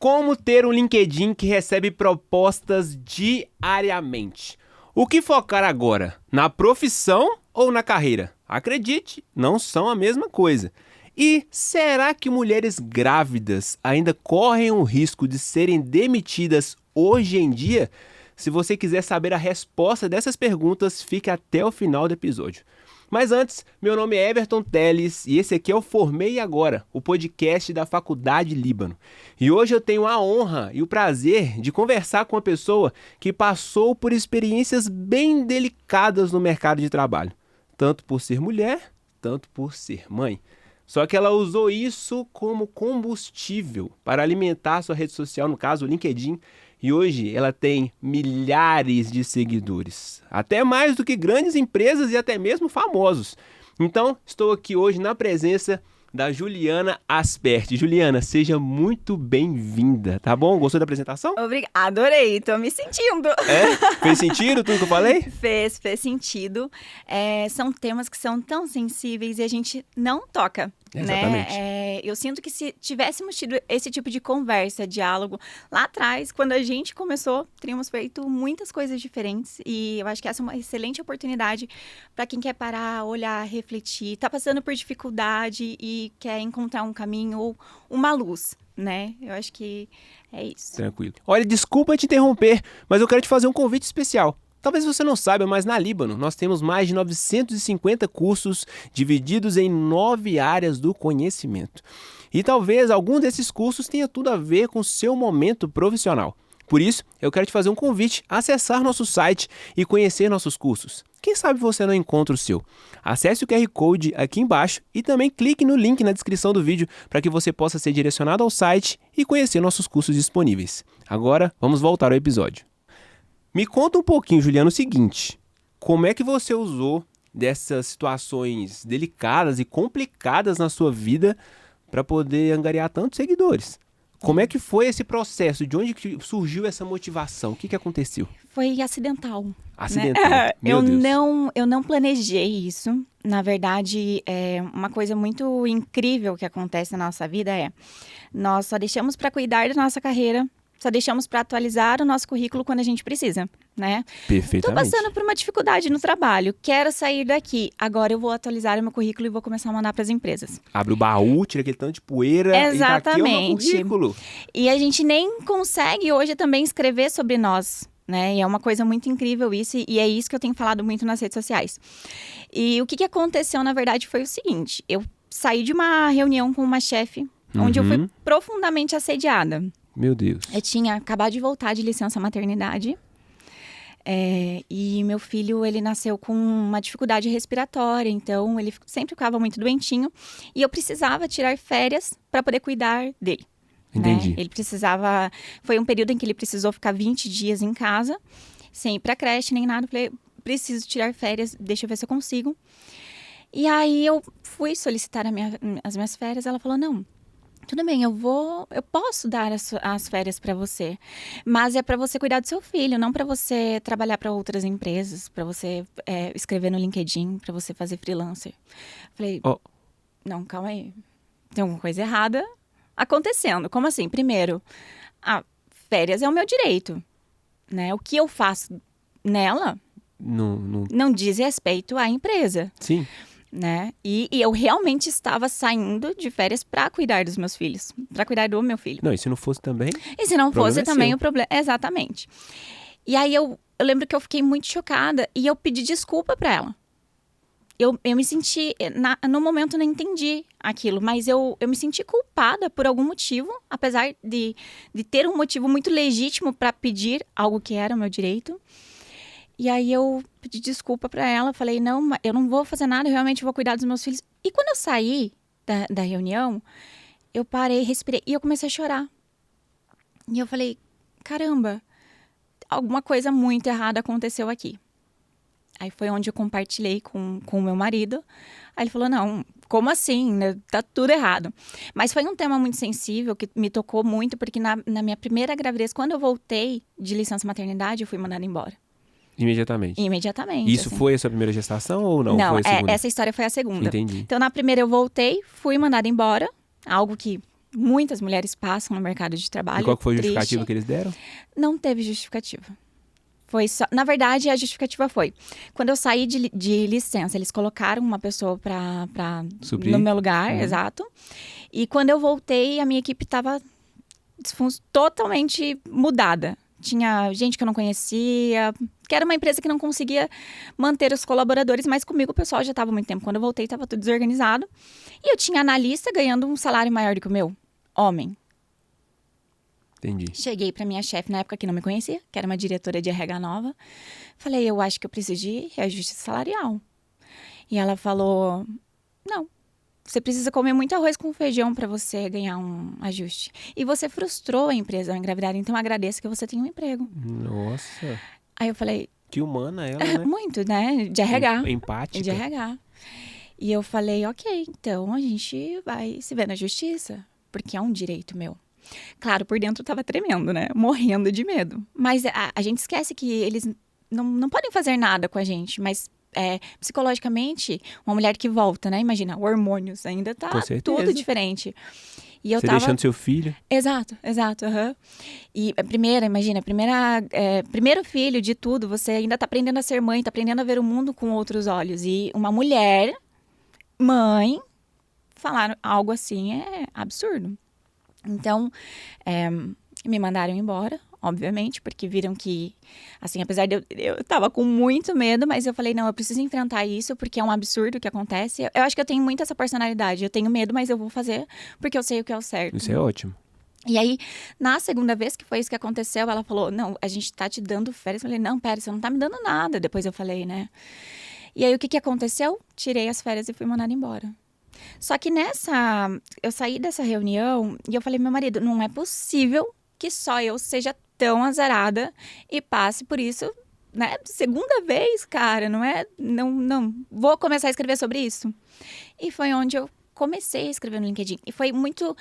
Como ter um LinkedIn que recebe propostas diariamente? O que focar agora? Na profissão ou na carreira? Acredite, não são a mesma coisa. E será que mulheres grávidas ainda correm o risco de serem demitidas hoje em dia? Se você quiser saber a resposta dessas perguntas, fique até o final do episódio. Mas antes, meu nome é Everton Teles e esse aqui é o Formei Agora, o podcast da Faculdade Líbano. E hoje eu tenho a honra e o prazer de conversar com uma pessoa que passou por experiências bem delicadas no mercado de trabalho. Tanto por ser mulher, tanto por ser mãe. Só que ela usou isso como combustível para alimentar sua rede social, no caso o LinkedIn, e hoje ela tem milhares de seguidores, até mais do que grandes empresas e até mesmo famosos. Então, estou aqui hoje na presença da Juliana Asperti. Juliana, seja muito bem-vinda, tá bom? Gostou da apresentação? Obrigada, adorei, tô me sentindo. Fez sentido tudo que eu falei? Fez sentido. São temas que são tão sensíveis e a gente não toca. Exatamente. Né? Eu sinto que se tivéssemos tido esse tipo de conversa, diálogo, lá atrás, quando a gente começou, teríamos feito muitas coisas diferentes. E eu acho que essa é uma excelente oportunidade para quem quer parar, olhar, refletir, tá passando por dificuldade e quer encontrar um caminho ou uma luz, né? Eu acho que é isso. Tranquilo. Olha, desculpa te interromper, mas eu quero te fazer um convite especial. Talvez você não saiba, mas na Líbano nós temos mais de 950 cursos divididos em 9 áreas do conhecimento. E talvez algum desses cursos tenha tudo a ver com o seu momento profissional. Por isso, eu quero te fazer um convite a acessar nosso site e conhecer nossos cursos. Quem sabe você não encontra o seu? Acesse o QR Code aqui embaixo e também clique no link na descrição do vídeo para que você possa ser direcionado ao site e conhecer nossos cursos disponíveis. Agora, vamos voltar ao episódio. Me conta um pouquinho, Juliana, o seguinte, como é que você usou dessas situações delicadas e complicadas na sua vida para poder angariar tantos seguidores? Como é que foi esse processo? De onde que surgiu essa motivação? O que aconteceu? Foi acidental. Acidental, né? meu Deus. Eu não planejei isso. Na verdade, uma coisa muito incrível que acontece na nossa vida nós só deixamos para cuidar da nossa carreira, só deixamos para atualizar o nosso currículo quando a gente precisa, né? Perfeitamente. Estou passando por uma dificuldade no trabalho, quero sair daqui. Agora eu vou atualizar o meu currículo e vou começar a mandar para as empresas. Abre o baú, tira aquele tanto de poeira. Exatamente. E tá aqui é o meu currículo. E a gente nem consegue hoje também escrever sobre nós, né? E é uma coisa muito incrível isso, e é isso que eu tenho falado muito nas redes sociais. E o que aconteceu, na verdade, foi o seguinte. Eu saí de uma reunião com uma chefe, onde eu fui profundamente assediada. Meu Deus. Eu tinha acabado de voltar de licença maternidade. E meu filho, ele nasceu com uma dificuldade respiratória, então ele sempre ficava muito doentinho. E eu precisava tirar férias para poder cuidar dele. Entendi. Né? Ele precisava... Foi um período em que ele precisou ficar 20 dias em casa, sem ir pra creche nem nada. Eu falei, preciso tirar férias, deixa eu ver se eu consigo. E aí eu fui solicitar as minhas férias, ela falou, não... Tudo bem, eu posso dar as férias para você, mas é para você cuidar do seu filho, não para você trabalhar para outras empresas, para você escrever no LinkedIn, para você fazer freelancer. Falei, não, calma aí, tem alguma coisa errada acontecendo. Como assim? Primeiro, férias é o meu direito, né? O que eu faço nela não diz respeito à empresa. Sim. Né? E eu realmente estava saindo de férias para cuidar dos meus filhos, para cuidar do meu filho. Não, e se não fosse também? E se não fosse também seu. o problema, exatamente. E aí eu lembro que eu fiquei muito chocada e eu pedi desculpa para ela. Eu me senti, no momento não entendi aquilo, mas eu me senti culpada por algum motivo, apesar de ter um motivo muito legítimo para pedir algo que era o meu direito. E aí eu pedi desculpa pra ela, falei, não, eu não vou fazer nada, eu realmente vou cuidar dos meus filhos. E quando eu saí da reunião, eu parei, respirei e eu comecei a chorar. E eu falei, caramba, alguma coisa muito errada aconteceu aqui. Aí foi onde eu compartilhei com o meu marido. Aí ele falou, não, como assim? Né? Tá tudo errado. Mas foi um tema muito sensível, que me tocou muito, porque na minha primeira gravidez, quando eu voltei de licença maternidade, eu fui mandada embora. Imediatamente? Imediatamente. Isso assim. foi a sua primeira gestação ou não? Não, foi a segunda? Essa história foi a segunda. Entendi. Então, na primeira eu voltei, fui mandada embora, algo que Muitas mulheres passam no mercado de trabalho. E qual que foi a triste. justificativa que eles deram? Não teve justificativa. Foi só... Na verdade, a justificativa foi... Quando eu saí de licença, eles colocaram uma pessoa pra Suprir. no meu lugar, exato. E quando eu voltei, a minha equipe estava totalmente mudada. Tinha gente que eu não conhecia, que era uma empresa que não conseguia manter os colaboradores, mas comigo o pessoal já estava há muito tempo. Quando eu voltei, estava tudo desorganizado. E eu tinha analista ganhando um salário maior do que o meu, homem. Entendi. Cheguei para minha chefe na época que não me conhecia, que era uma diretora de RH nova. Falei, eu acho que eu preciso de reajuste salarial. E ela falou, não. Você precisa comer muito arroz com feijão para você ganhar um ajuste. E você frustrou a empresa ao engravidar, então agradeça que você tem um emprego. Nossa. Aí eu falei... Que humana ela, né? Muito, né? De RH. Empática. De RH. E eu falei, ok, então a gente vai se ver na justiça, porque é um direito meu. Claro, por dentro eu tava tremendo, né? Morrendo de medo. Mas a gente esquece que eles não podem fazer nada com a gente, mas... psicologicamente, uma mulher que volta, né? Imagina, hormônios, ainda tá tudo diferente. E eu Você tava... deixando seu filho. Exato. E primeiro filho de tudo, você ainda tá aprendendo a ser mãe, tá aprendendo a ver o mundo com outros olhos. E uma mulher, mãe, falar algo assim é absurdo. Então, me mandaram embora. Obviamente, porque viram que, assim, apesar de eu tava com muito medo, mas eu falei, não, eu preciso enfrentar isso, porque é um absurdo o que acontece. Eu acho que eu tenho muito essa personalidade, eu tenho medo, mas eu vou fazer, porque eu sei o que é o certo. Isso é ótimo. E aí, na segunda vez que foi isso que aconteceu, ela falou, não, a gente tá te dando férias. Eu falei, não, pera, você não tá me dando nada. Depois eu falei, né? E aí, o que aconteceu? Tirei as férias e fui mandada embora. Só que eu saí dessa reunião e eu falei, meu marido, não é possível que só eu seja tão azarada e passe por isso, né? Segunda vez, cara, não. Vou começar a escrever sobre isso. E foi onde eu comecei a escrever no LinkedIn. E foi muito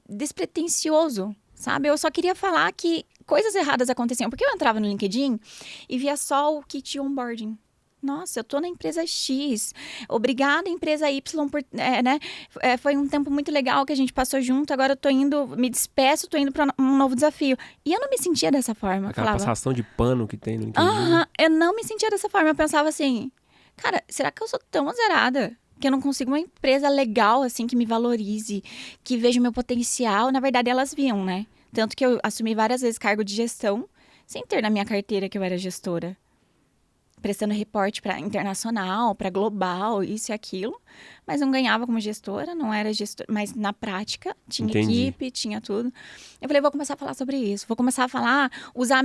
despretensioso, sabe? Eu só queria falar que coisas erradas aconteciam. Porque eu entrava no LinkedIn e via só o kit onboarding. Nossa, eu tô na empresa X. Obrigada, empresa Y, por, né? Foi um tempo muito legal que a gente passou junto. Agora eu tô indo, me despeço, tô indo pra um novo desafio. E eu não me sentia dessa forma. Aquela passação de pano que tem no LinkedIn. Eu não me sentia dessa forma. Eu pensava assim, cara, será que eu sou tão azarada que eu não consigo uma empresa legal, assim, que me valorize, que veja o meu potencial? Na verdade, elas viam, né? Tanto que eu assumi várias vezes cargo de gestão, sem ter na minha carteira que eu era gestora. Prestando reporte para internacional, para global, isso e aquilo. Mas não ganhava como gestora, não era gestora. Mas na prática, tinha equipe, tinha tudo. Eu falei, vou começar a falar sobre isso. Vou começar a falar, usar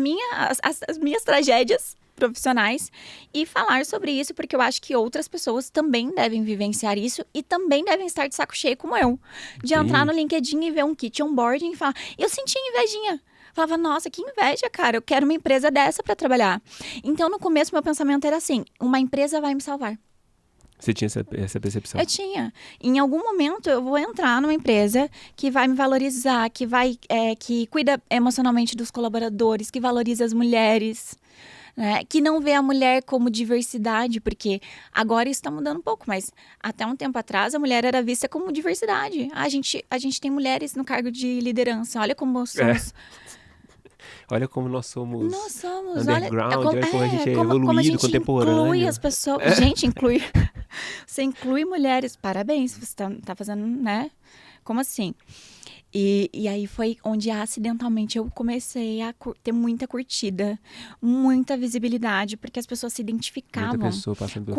as minhas tragédias profissionais e falar sobre isso, porque eu acho que outras pessoas também devem vivenciar isso e também devem estar de saco cheio como eu. De entrar no LinkedIn e ver um kit onboarding e falar, eu senti invejinha. Falava, nossa, que inveja, cara. Eu quero uma empresa dessa para trabalhar. Então, no começo, meu pensamento era assim, uma empresa vai me salvar. Você tinha essa percepção? Eu tinha. Em algum momento, eu vou entrar numa empresa que vai me valorizar, que cuida emocionalmente dos colaboradores, que valoriza as mulheres, né? Que não vê a mulher como diversidade, porque agora isso está mudando um pouco, mas até um tempo atrás a mulher era vista como diversidade. A gente tem mulheres no cargo de liderança. Olha como somos... Olha como nós somos underground, olha como a gente é como evoluído, a gente contemporâneo. Inclui as pessoas. Gente, você inclui mulheres. Parabéns, você tá fazendo, né? Como assim? E aí foi onde acidentalmente eu comecei a ter muita curtida, muita visibilidade, porque as pessoas se identificavam. Muita pessoa passando pela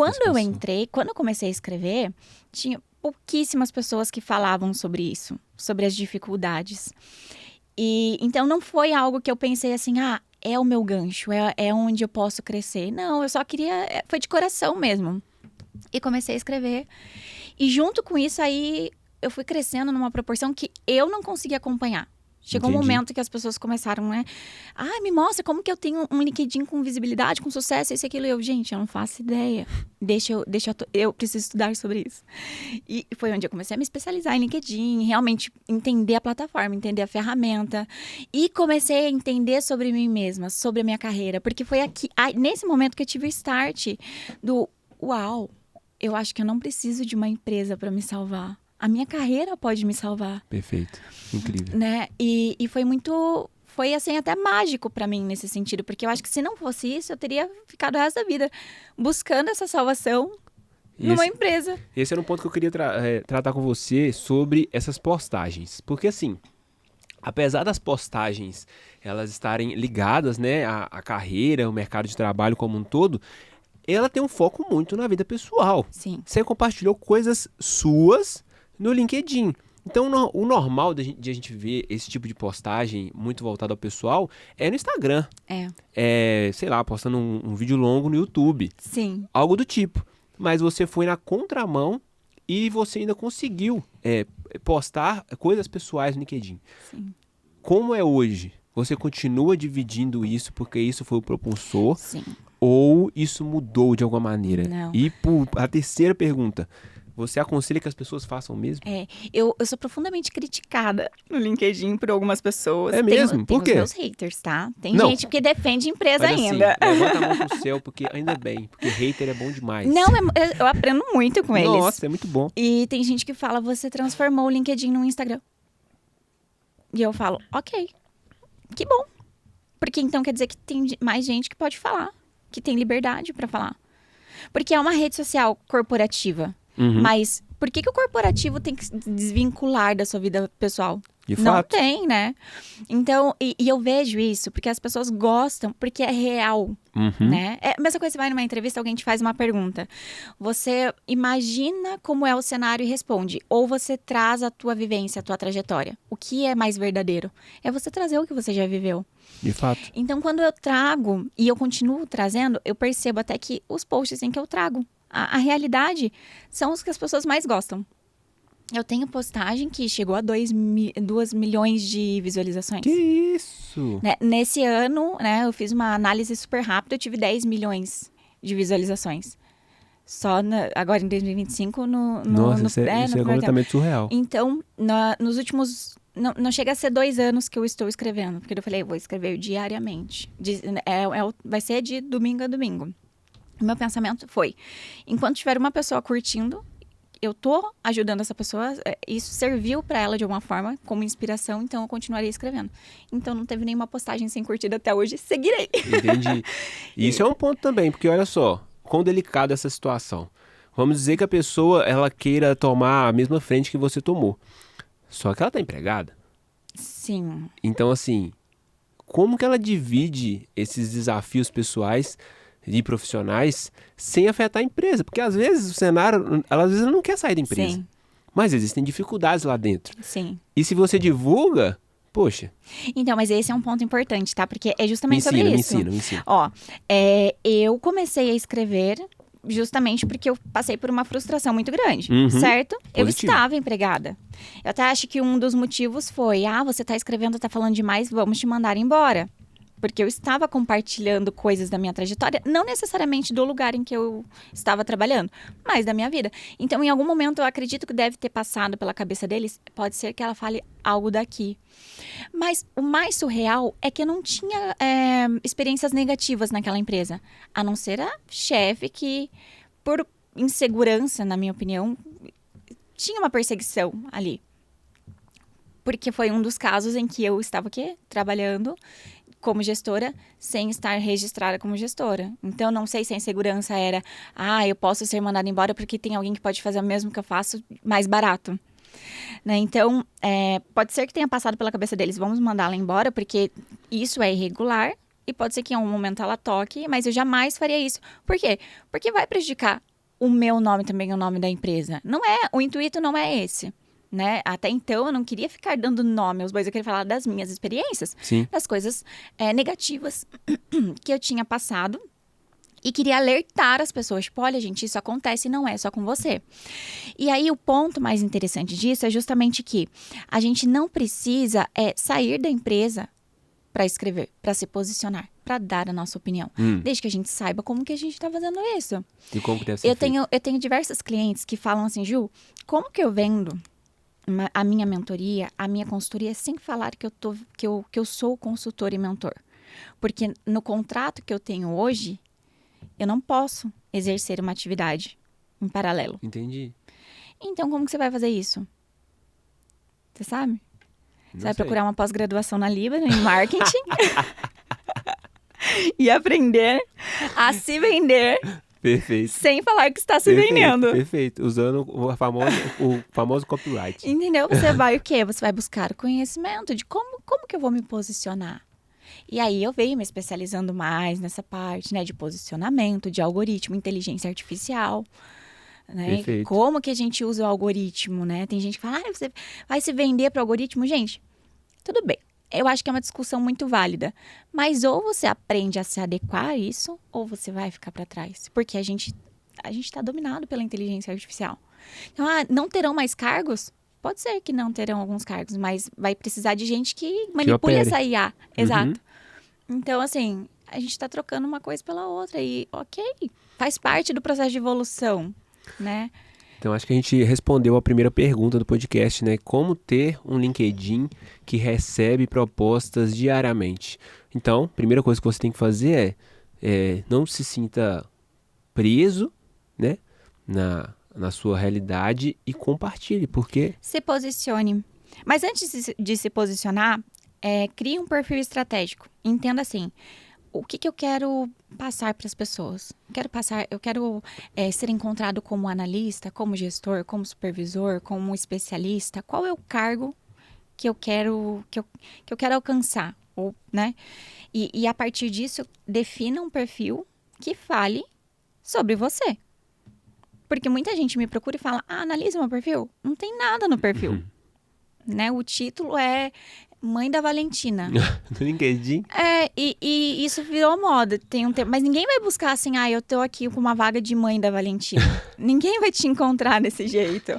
Quando eu comecei a escrever, tinha pouquíssimas pessoas que falavam sobre isso, sobre as dificuldades. E então não foi algo que eu pensei assim, é o meu gancho, é onde eu posso crescer. Não, eu só queria, foi de coração mesmo. E comecei a escrever. E junto com isso aí, eu fui crescendo numa proporção que eu não conseguia acompanhar. Chegou um momento que as pessoas começaram, né? Me mostra como que eu tenho um LinkedIn com visibilidade, com sucesso, isso e aquilo. E eu, gente, eu não faço ideia. Eu preciso estudar sobre isso. E foi onde eu comecei a me especializar em LinkedIn, realmente entender a plataforma, entender a ferramenta. E comecei a entender sobre mim mesma, sobre a minha carreira. Porque foi nesse momento que eu tive o start do, uau, eu acho que eu não preciso de uma empresa para me salvar. A minha carreira pode me salvar, Perfeito. Incrível. né? E foi assim até mágico pra mim nesse sentido, porque eu acho que se não fosse isso, eu teria ficado o resto da vida buscando essa salvação numa empresa. Esse era um ponto que eu queria tratar com você sobre essas postagens. Porque assim, apesar das postagens elas estarem ligadas, né, à carreira, ao mercado de trabalho como um todo, ela tem um foco muito na vida pessoal. Sim. Você compartilhou coisas suas no LinkedIn. Então, o normal de a gente ver esse tipo de postagem muito voltado ao pessoal é no Instagram. Sei lá, postando um vídeo longo no YouTube. Sim. Algo do tipo. Mas você foi na contramão e você ainda conseguiu postar coisas pessoais no LinkedIn. Sim. Como é hoje? Você continua dividindo isso porque isso foi o propulsor? Sim. Ou isso mudou de alguma maneira? Não. E a terceira pergunta, você aconselha que as pessoas façam mesmo? Eu sou profundamente criticada no LinkedIn por algumas pessoas. É mesmo? Por quê? Tem os meus haters, tá? Tem Não. gente que defende empresa Mas ainda. assim, levanta a mão pro céu, porque ainda bem, porque hater é bom demais. Não, eu aprendo muito com eles. Nossa, é muito bom. E tem gente que fala, você transformou o LinkedIn no Instagram. E eu falo, ok, que bom. Porque então quer dizer que tem mais gente que pode falar, que tem liberdade pra falar. Porque é uma rede social corporativa. Uhum. Mas por que o corporativo tem que se desvincular da sua vida pessoal? De Não fato. tem, né? Então, e eu vejo isso porque as pessoas gostam, porque é real, Uhum. né? É a mesma coisa, você vai numa entrevista, alguém te faz uma pergunta. Você imagina como é o cenário e responde. Ou você traz a tua vivência, a tua trajetória. O que é mais verdadeiro? É você trazer o que você já viveu. De fato. Então, quando eu trago, e eu continuo trazendo, eu percebo até que os posts em que eu trago, a realidade são os que as pessoas mais gostam. Eu tenho postagem que chegou a 2 milhões de visualizações. Que isso? Né? Nesse ano, né, eu fiz uma análise super rápida, eu tive 10 milhões de visualizações. Só agora em 2025, Nossa, isso é primeiro tempo. completamente surreal. Então, nos últimos... Não chega a ser 2 anos que eu estou escrevendo. Porque eu falei, eu vou escrever diariamente. Vai ser de domingo a domingo. O meu pensamento foi, enquanto tiver uma pessoa curtindo, eu tô ajudando essa pessoa, isso serviu para ela de alguma forma, como inspiração, então eu continuarei escrevendo. Então não teve nenhuma postagem sem curtida até hoje, seguirei. Entendi. E isso é um ponto também, porque olha só, quão delicada essa situação. Vamos dizer que a pessoa, ela queira tomar a mesma frente que você tomou. Só que ela tá empregada. Sim. Então, assim, como que ela divide esses desafios pessoais e profissionais sem afetar a empresa? Porque às vezes o cenário, ela às vezes não quer sair da empresa. Sim. Mas existem dificuldades lá dentro. Sim. E se você divulga, poxa. Então, mas esse é um ponto importante, tá? Porque é justamente sobre isso. Me ensina. Ó, eu comecei a escrever justamente porque eu passei por uma frustração muito grande, certo? Eu Positivo. estava empregada. Eu até acho que um dos motivos foi, você tá escrevendo, tá falando demais, vamos te mandar embora. Porque eu estava compartilhando coisas da minha trajetória, não necessariamente do lugar em que eu estava trabalhando, mas da minha vida. Então, em algum momento, eu acredito que deve ter passado pela cabeça deles, pode ser que ela fale algo daqui. Mas o mais surreal é que eu não tinha experiências negativas naquela empresa, a não ser a chefe que, por insegurança, na minha opinião, tinha uma perseguição ali. Porque foi um dos casos em que eu estava trabalhando como gestora, sem estar registrada como gestora. Então, não sei se a insegurança era, eu posso ser mandada embora porque tem alguém que pode fazer o mesmo que eu faço, mais barato. Né? Então, pode ser que tenha passado pela cabeça deles, vamos mandá-la embora porque isso é irregular e pode ser que em algum momento ela toque, mas eu jamais faria isso. Por quê? Porque vai prejudicar o meu nome também, o nome da empresa. O intuito não é esse. Né? Até então, eu não queria ficar dando nome aos bois, eu queria falar das minhas experiências, Sim. das coisas negativas que eu tinha passado e queria alertar as pessoas, tipo, olha gente, isso acontece e não é só com você. E aí, o ponto mais interessante disso é justamente que a gente não precisa sair da empresa para escrever, para se posicionar, para dar a nossa opinião, desde que a gente saiba como que a gente está fazendo isso. E como que deve ser feito? Eu tenho diversos clientes que falam assim, Ju, como que eu vendo a minha mentoria, a minha consultoria, sem falar que eu sou consultor e mentor. Porque no contrato que eu tenho hoje, eu não posso exercer uma atividade em paralelo. Entendi. Então, como que você vai fazer isso? Você sabe? Você vai sei. procurar uma pós-graduação na Libra, em marketing. E aprender a se vender Perfeito. sem falar que está se vendendo. Perfeito. Usando o famoso copyright. Entendeu? Você vai o quê? Você vai buscar o conhecimento de como que eu vou me posicionar. E aí eu venho me especializando mais nessa parte, né, de posicionamento, de algoritmo, inteligência artificial, né? Perfeito. Como que a gente usa o algoritmo, né? Tem gente que fala, você vai se vender para o algoritmo. Gente, tudo bem. Eu acho que é uma discussão muito válida. Mas ou você aprende a se adequar a isso, ou você vai ficar para trás. Porque a gente está dominado pela inteligência artificial. Então, não terão mais cargos? Pode ser que não terão alguns cargos, mas vai precisar de gente que manipule opere. essa IA. Exato. Então, assim, a gente está trocando uma coisa pela outra. E, ok, faz parte do processo de evolução, né? Então, acho que a gente respondeu a primeira pergunta do podcast, né? Como ter um LinkedIn que recebe propostas diariamente? Então, a primeira coisa que você tem que fazer é não se sinta preso, né? Na sua realidade e compartilhe, porque... Se posicione. Mas antes de se posicionar, crie um perfil estratégico. Entenda assim, o que eu quero passar para as pessoas? Eu quero ser encontrado como analista, como gestor, como supervisor, como especialista. Qual é o cargo que eu quero alcançar? Ou, né? E a partir disso, defina um perfil que fale sobre você. Porque muita gente me procura e fala, analisa meu perfil. Não tem nada no perfil. Né? O título é Mãe da Valentina. No LinkedIn? E isso virou moda. Tem um tempo. Mas ninguém vai buscar assim, eu tô aqui com uma vaga de Mãe da Valentina. Ninguém vai te encontrar desse jeito.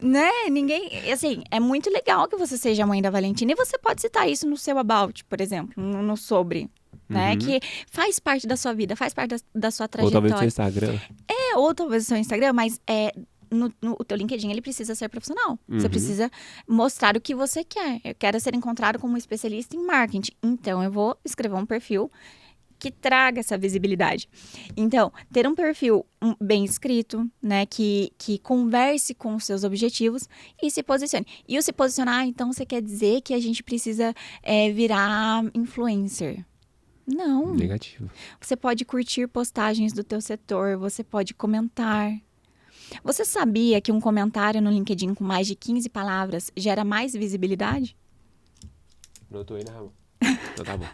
Né? Ninguém... Assim, é muito legal que você seja Mãe da Valentina. E você pode citar isso no seu about, por exemplo. No sobre. Né? Que faz parte da sua vida, faz parte da sua trajetória. Ou talvez no seu Instagram. Ou talvez no seu Instagram, mas o teu LinkedIn, ele precisa ser profissional. Você precisa mostrar o que você quer. Eu quero ser encontrado como um especialista em marketing. Então, eu vou escrever um perfil que traga essa visibilidade. Então, ter um perfil bem escrito, né? Que converse com os seus objetivos e se posicione. E o se posicionar, então, você quer dizer que a gente precisa virar influencer. Não. Negativo. Você pode curtir postagens do teu setor, você pode comentar. Você sabia que um comentário no LinkedIn com mais de 15 palavras gera mais visibilidade? Notou aí, né, Ramon? Então tá bom.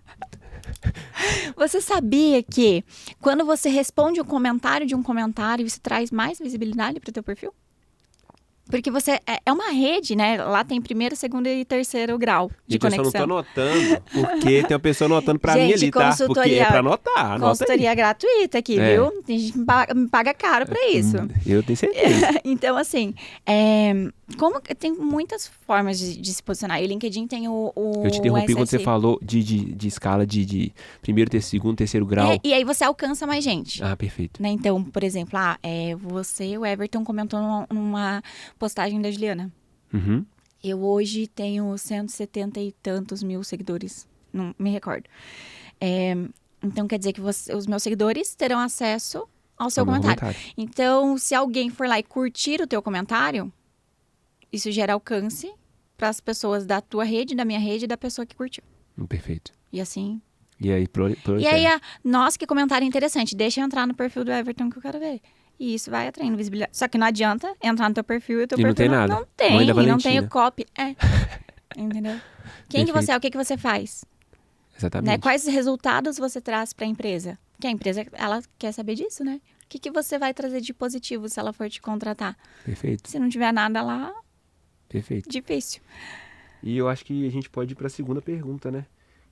Você sabia que quando você responde um comentário de um comentário, isso traz mais visibilidade para o teu perfil? Porque você é uma rede, né? Lá tem primeiro, segundo e terceiro grau de conexão. Eu só não tô anotando, porque tem uma pessoa anotando pra mim ali, tá? Porque é pra anotar, anota consultoria aí. gratuita aqui, viu? Tem gente que me paga caro pra isso. Eu tenho certeza. Então, assim, como tem muitas formas de se posicionar. E o LinkedIn tem o Eu te interrompi quando você SSI. falou de escala de primeiro, segundo, terceiro grau. E aí você alcança mais gente. Ah, perfeito. Né? Então, por exemplo, o Everton comentou numa postagem da Juliana. Eu hoje tenho 170 e tantos mil seguidores. Não me recordo. Então, quer dizer que os meus seguidores terão acesso ao seu comentário. Então, se alguém for lá e curtir o teu comentário, isso gera alcance para as pessoas da tua rede, da minha rede e da pessoa que curtiu. Perfeito. E assim... E aí, E aí, nossa, que comentário interessante. Deixa eu entrar no perfil do Everton que eu quero ver. E isso vai atraindo visibilidade. Só que não adianta entrar no teu perfil e o teu perfil não tem nada. Não tem, Mãe da e não Valentina. tem o copy. Entendeu? Quem que você é? O que você faz? Exatamente. Né? Quais resultados você traz para a empresa? Porque a empresa, ela quer saber disso, né? O que você vai trazer de positivo se ela for te contratar? Perfeito. Se não tiver nada lá, perfeito. Difícil. E eu acho que a gente pode ir para a segunda pergunta, né?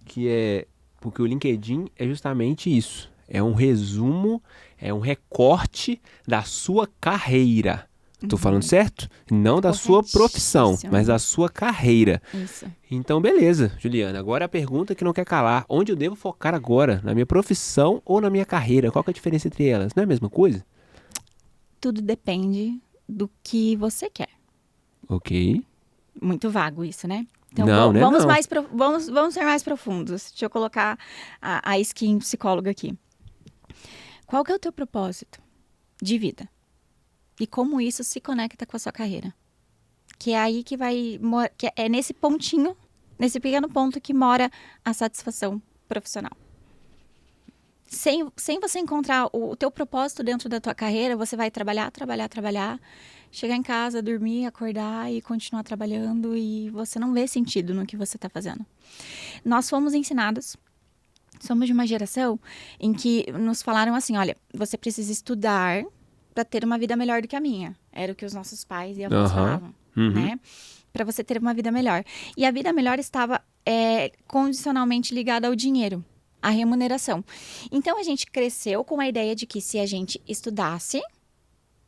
Que é... Porque o LinkedIn é justamente isso. É um resumo, é um recorte da sua carreira. Tô falando certo? Não da sua profissão, mas da sua carreira. Isso. Então, beleza, Juliana. Agora a pergunta que não quer calar. Onde eu devo focar agora? Na minha profissão ou na minha carreira? Qual que é a diferença entre elas? Não é a mesma coisa? Tudo depende do que você quer. Ok. Muito vago isso, né? Então, vamos ser mais profundos. Deixa eu colocar a skin psicóloga aqui. Qual que é o teu propósito de vida? E como isso se conecta com a sua carreira. Que é aí que vai... Que é nesse pontinho, nesse pequeno ponto que mora a satisfação profissional. Sem você encontrar o teu propósito dentro da tua carreira, você vai trabalhar, chegar em casa, dormir, acordar e continuar trabalhando e você não vê sentido no que você está fazendo. Nós fomos ensinados, somos de uma geração em que nos falaram assim, olha, você precisa estudar para ter uma vida melhor do que a minha. Era o que os nossos pais e avós falavam, né? Para você ter uma vida melhor. E a vida melhor estava condicionalmente ligada ao dinheiro. A remuneração. Então, a gente cresceu com a ideia de que se a gente estudasse,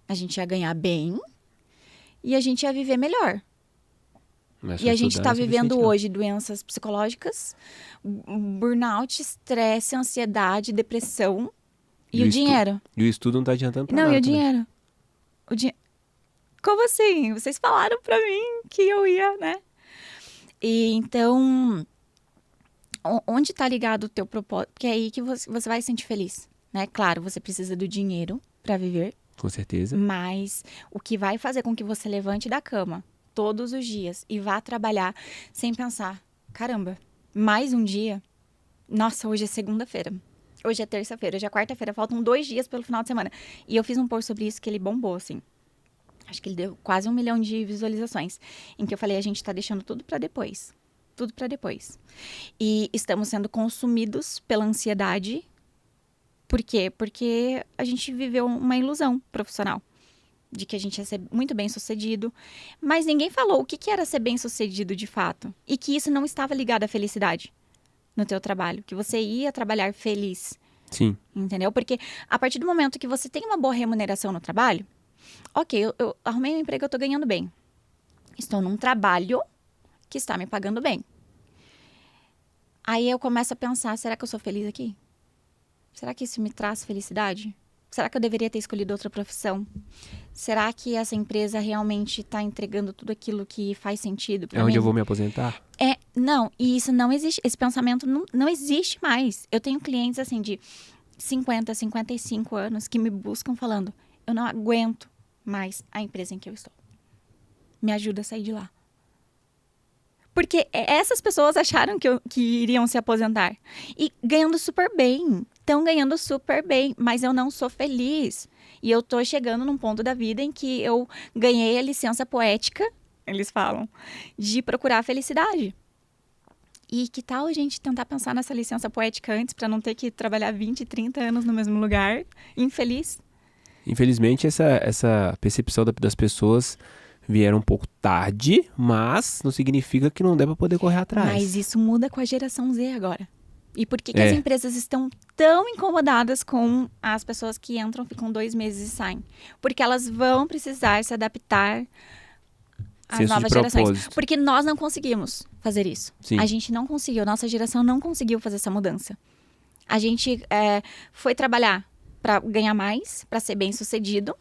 a gente ia ganhar bem e a gente ia viver melhor. E a gente está vivendo hoje doenças psicológicas, burnout, estresse, ansiedade, depressão e o dinheiro. E o estudo não está adiantando pra nada. Não, e o dinheiro? Como assim? Vocês falaram pra mim que eu ia, né? E então... Onde está ligado o teu propósito? Porque é aí que você vai se sentir feliz, né? Claro, você precisa do dinheiro para viver. Com certeza. Mas o que vai fazer com que você levante da cama todos os dias e vá trabalhar sem pensar, caramba, mais um dia? Nossa, hoje é segunda-feira. Hoje é terça-feira, hoje é quarta-feira. Faltam 2 dias pelo final de semana. E eu fiz um post sobre isso que ele bombou, assim. Acho que ele deu quase 1 milhão de visualizações. Em que eu falei, a gente tá deixando tudo para depois. Tudo para depois. E estamos sendo consumidos pela ansiedade. Por quê? Porque a gente viveu uma ilusão profissional. De que a gente ia ser muito bem sucedido. Mas ninguém falou o que era ser bem sucedido de fato. E que isso não estava ligado à felicidade no teu trabalho. Que você ia trabalhar feliz. Sim. Entendeu? Porque a partir do momento que você tem uma boa remuneração no trabalho. Ok, eu arrumei um emprego, eu tô ganhando bem. Estou num trabalho que está me pagando bem. Aí eu começo a pensar, será que eu sou feliz aqui? Será que isso me traz felicidade? Será que eu deveria ter escolhido outra profissão? Será que essa empresa realmente está entregando tudo aquilo que faz sentido para mim? É onde eu vou me aposentar? Não, e isso não existe, esse pensamento não existe mais. Eu tenho clientes assim de 50, 55 anos que me buscam falando, eu não aguento mais a empresa em que eu estou. Me ajuda a sair de lá. Porque essas pessoas acharam que iriam se aposentar. E ganhando super bem. Estão ganhando super bem. Mas eu não sou feliz. E eu tô chegando num ponto da vida em que eu ganhei a licença poética, eles falam, de procurar a felicidade. E que tal a gente tentar pensar nessa licença poética antes para não ter que trabalhar 20, 30 anos no mesmo lugar, infeliz? Infelizmente, essa percepção das pessoas vieram um pouco tarde, mas não significa que não dê para poder correr atrás. Mas isso muda com a geração Z agora. E por que as empresas estão tão incomodadas com as pessoas que entram, ficam 2 meses e saem? Porque elas vão precisar se adaptar às novas gerações. Porque nós não conseguimos fazer isso. Sim. A gente não conseguiu, nossa geração não conseguiu fazer essa mudança. A gente foi trabalhar para ganhar mais, para ser bem sucedido,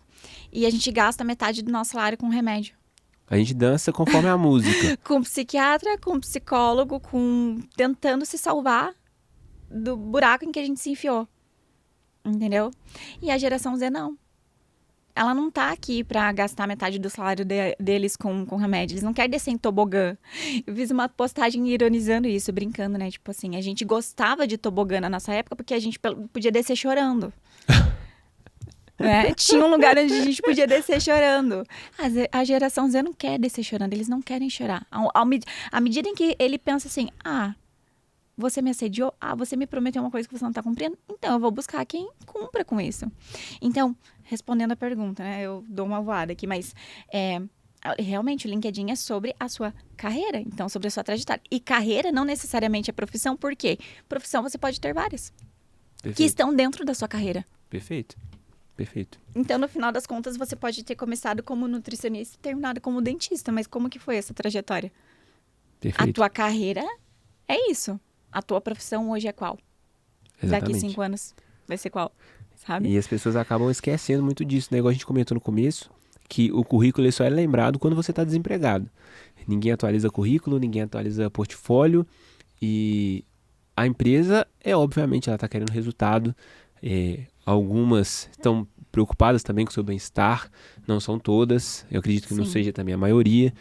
e a gente gasta metade do nosso salário com remédio. A gente dança conforme a música. Com psiquiatra, com psicólogo, tentando se salvar do buraco em que a gente se enfiou. Entendeu? E a geração Z não. Ela não tá aqui pra gastar metade do salário deles com remédio. Eles não querem descer em tobogã. Eu fiz uma postagem ironizando isso, brincando, né? Tipo assim, a gente gostava de tobogã na nossa época porque a gente podia descer chorando. Né? Tinha um lugar onde a gente podia descer chorando. A geração Z não quer descer chorando, eles não querem chorar. À medida em que ele pensa assim, você me assediou, você me prometeu uma coisa que você não está cumprindo, então eu vou buscar quem cumpra com isso. Então, respondendo a pergunta, né, eu dou uma voada aqui, mas realmente o LinkedIn é sobre a sua carreira, então sobre a sua trajetória. E carreira não necessariamente é profissão, por quê? Profissão você pode ter várias, que estão dentro da sua carreira. Perfeito. Então, no final das contas, você pode ter começado como nutricionista e terminado como dentista. Mas como que foi essa trajetória? Perfeito. A tua carreira é isso. A tua profissão hoje é qual? Exatamente. Daqui 5 anos vai ser qual? Sabe? E as pessoas acabam esquecendo muito disso, né? Igual a gente comentou no começo, que o currículo só é lembrado quando você está desempregado. Ninguém atualiza currículo, ninguém atualiza portfólio. E a empresa, obviamente, ela está querendo resultado. algumas estão preocupadas também com o seu bem-estar, não são todas, eu acredito que não Sim. seja também a maioria,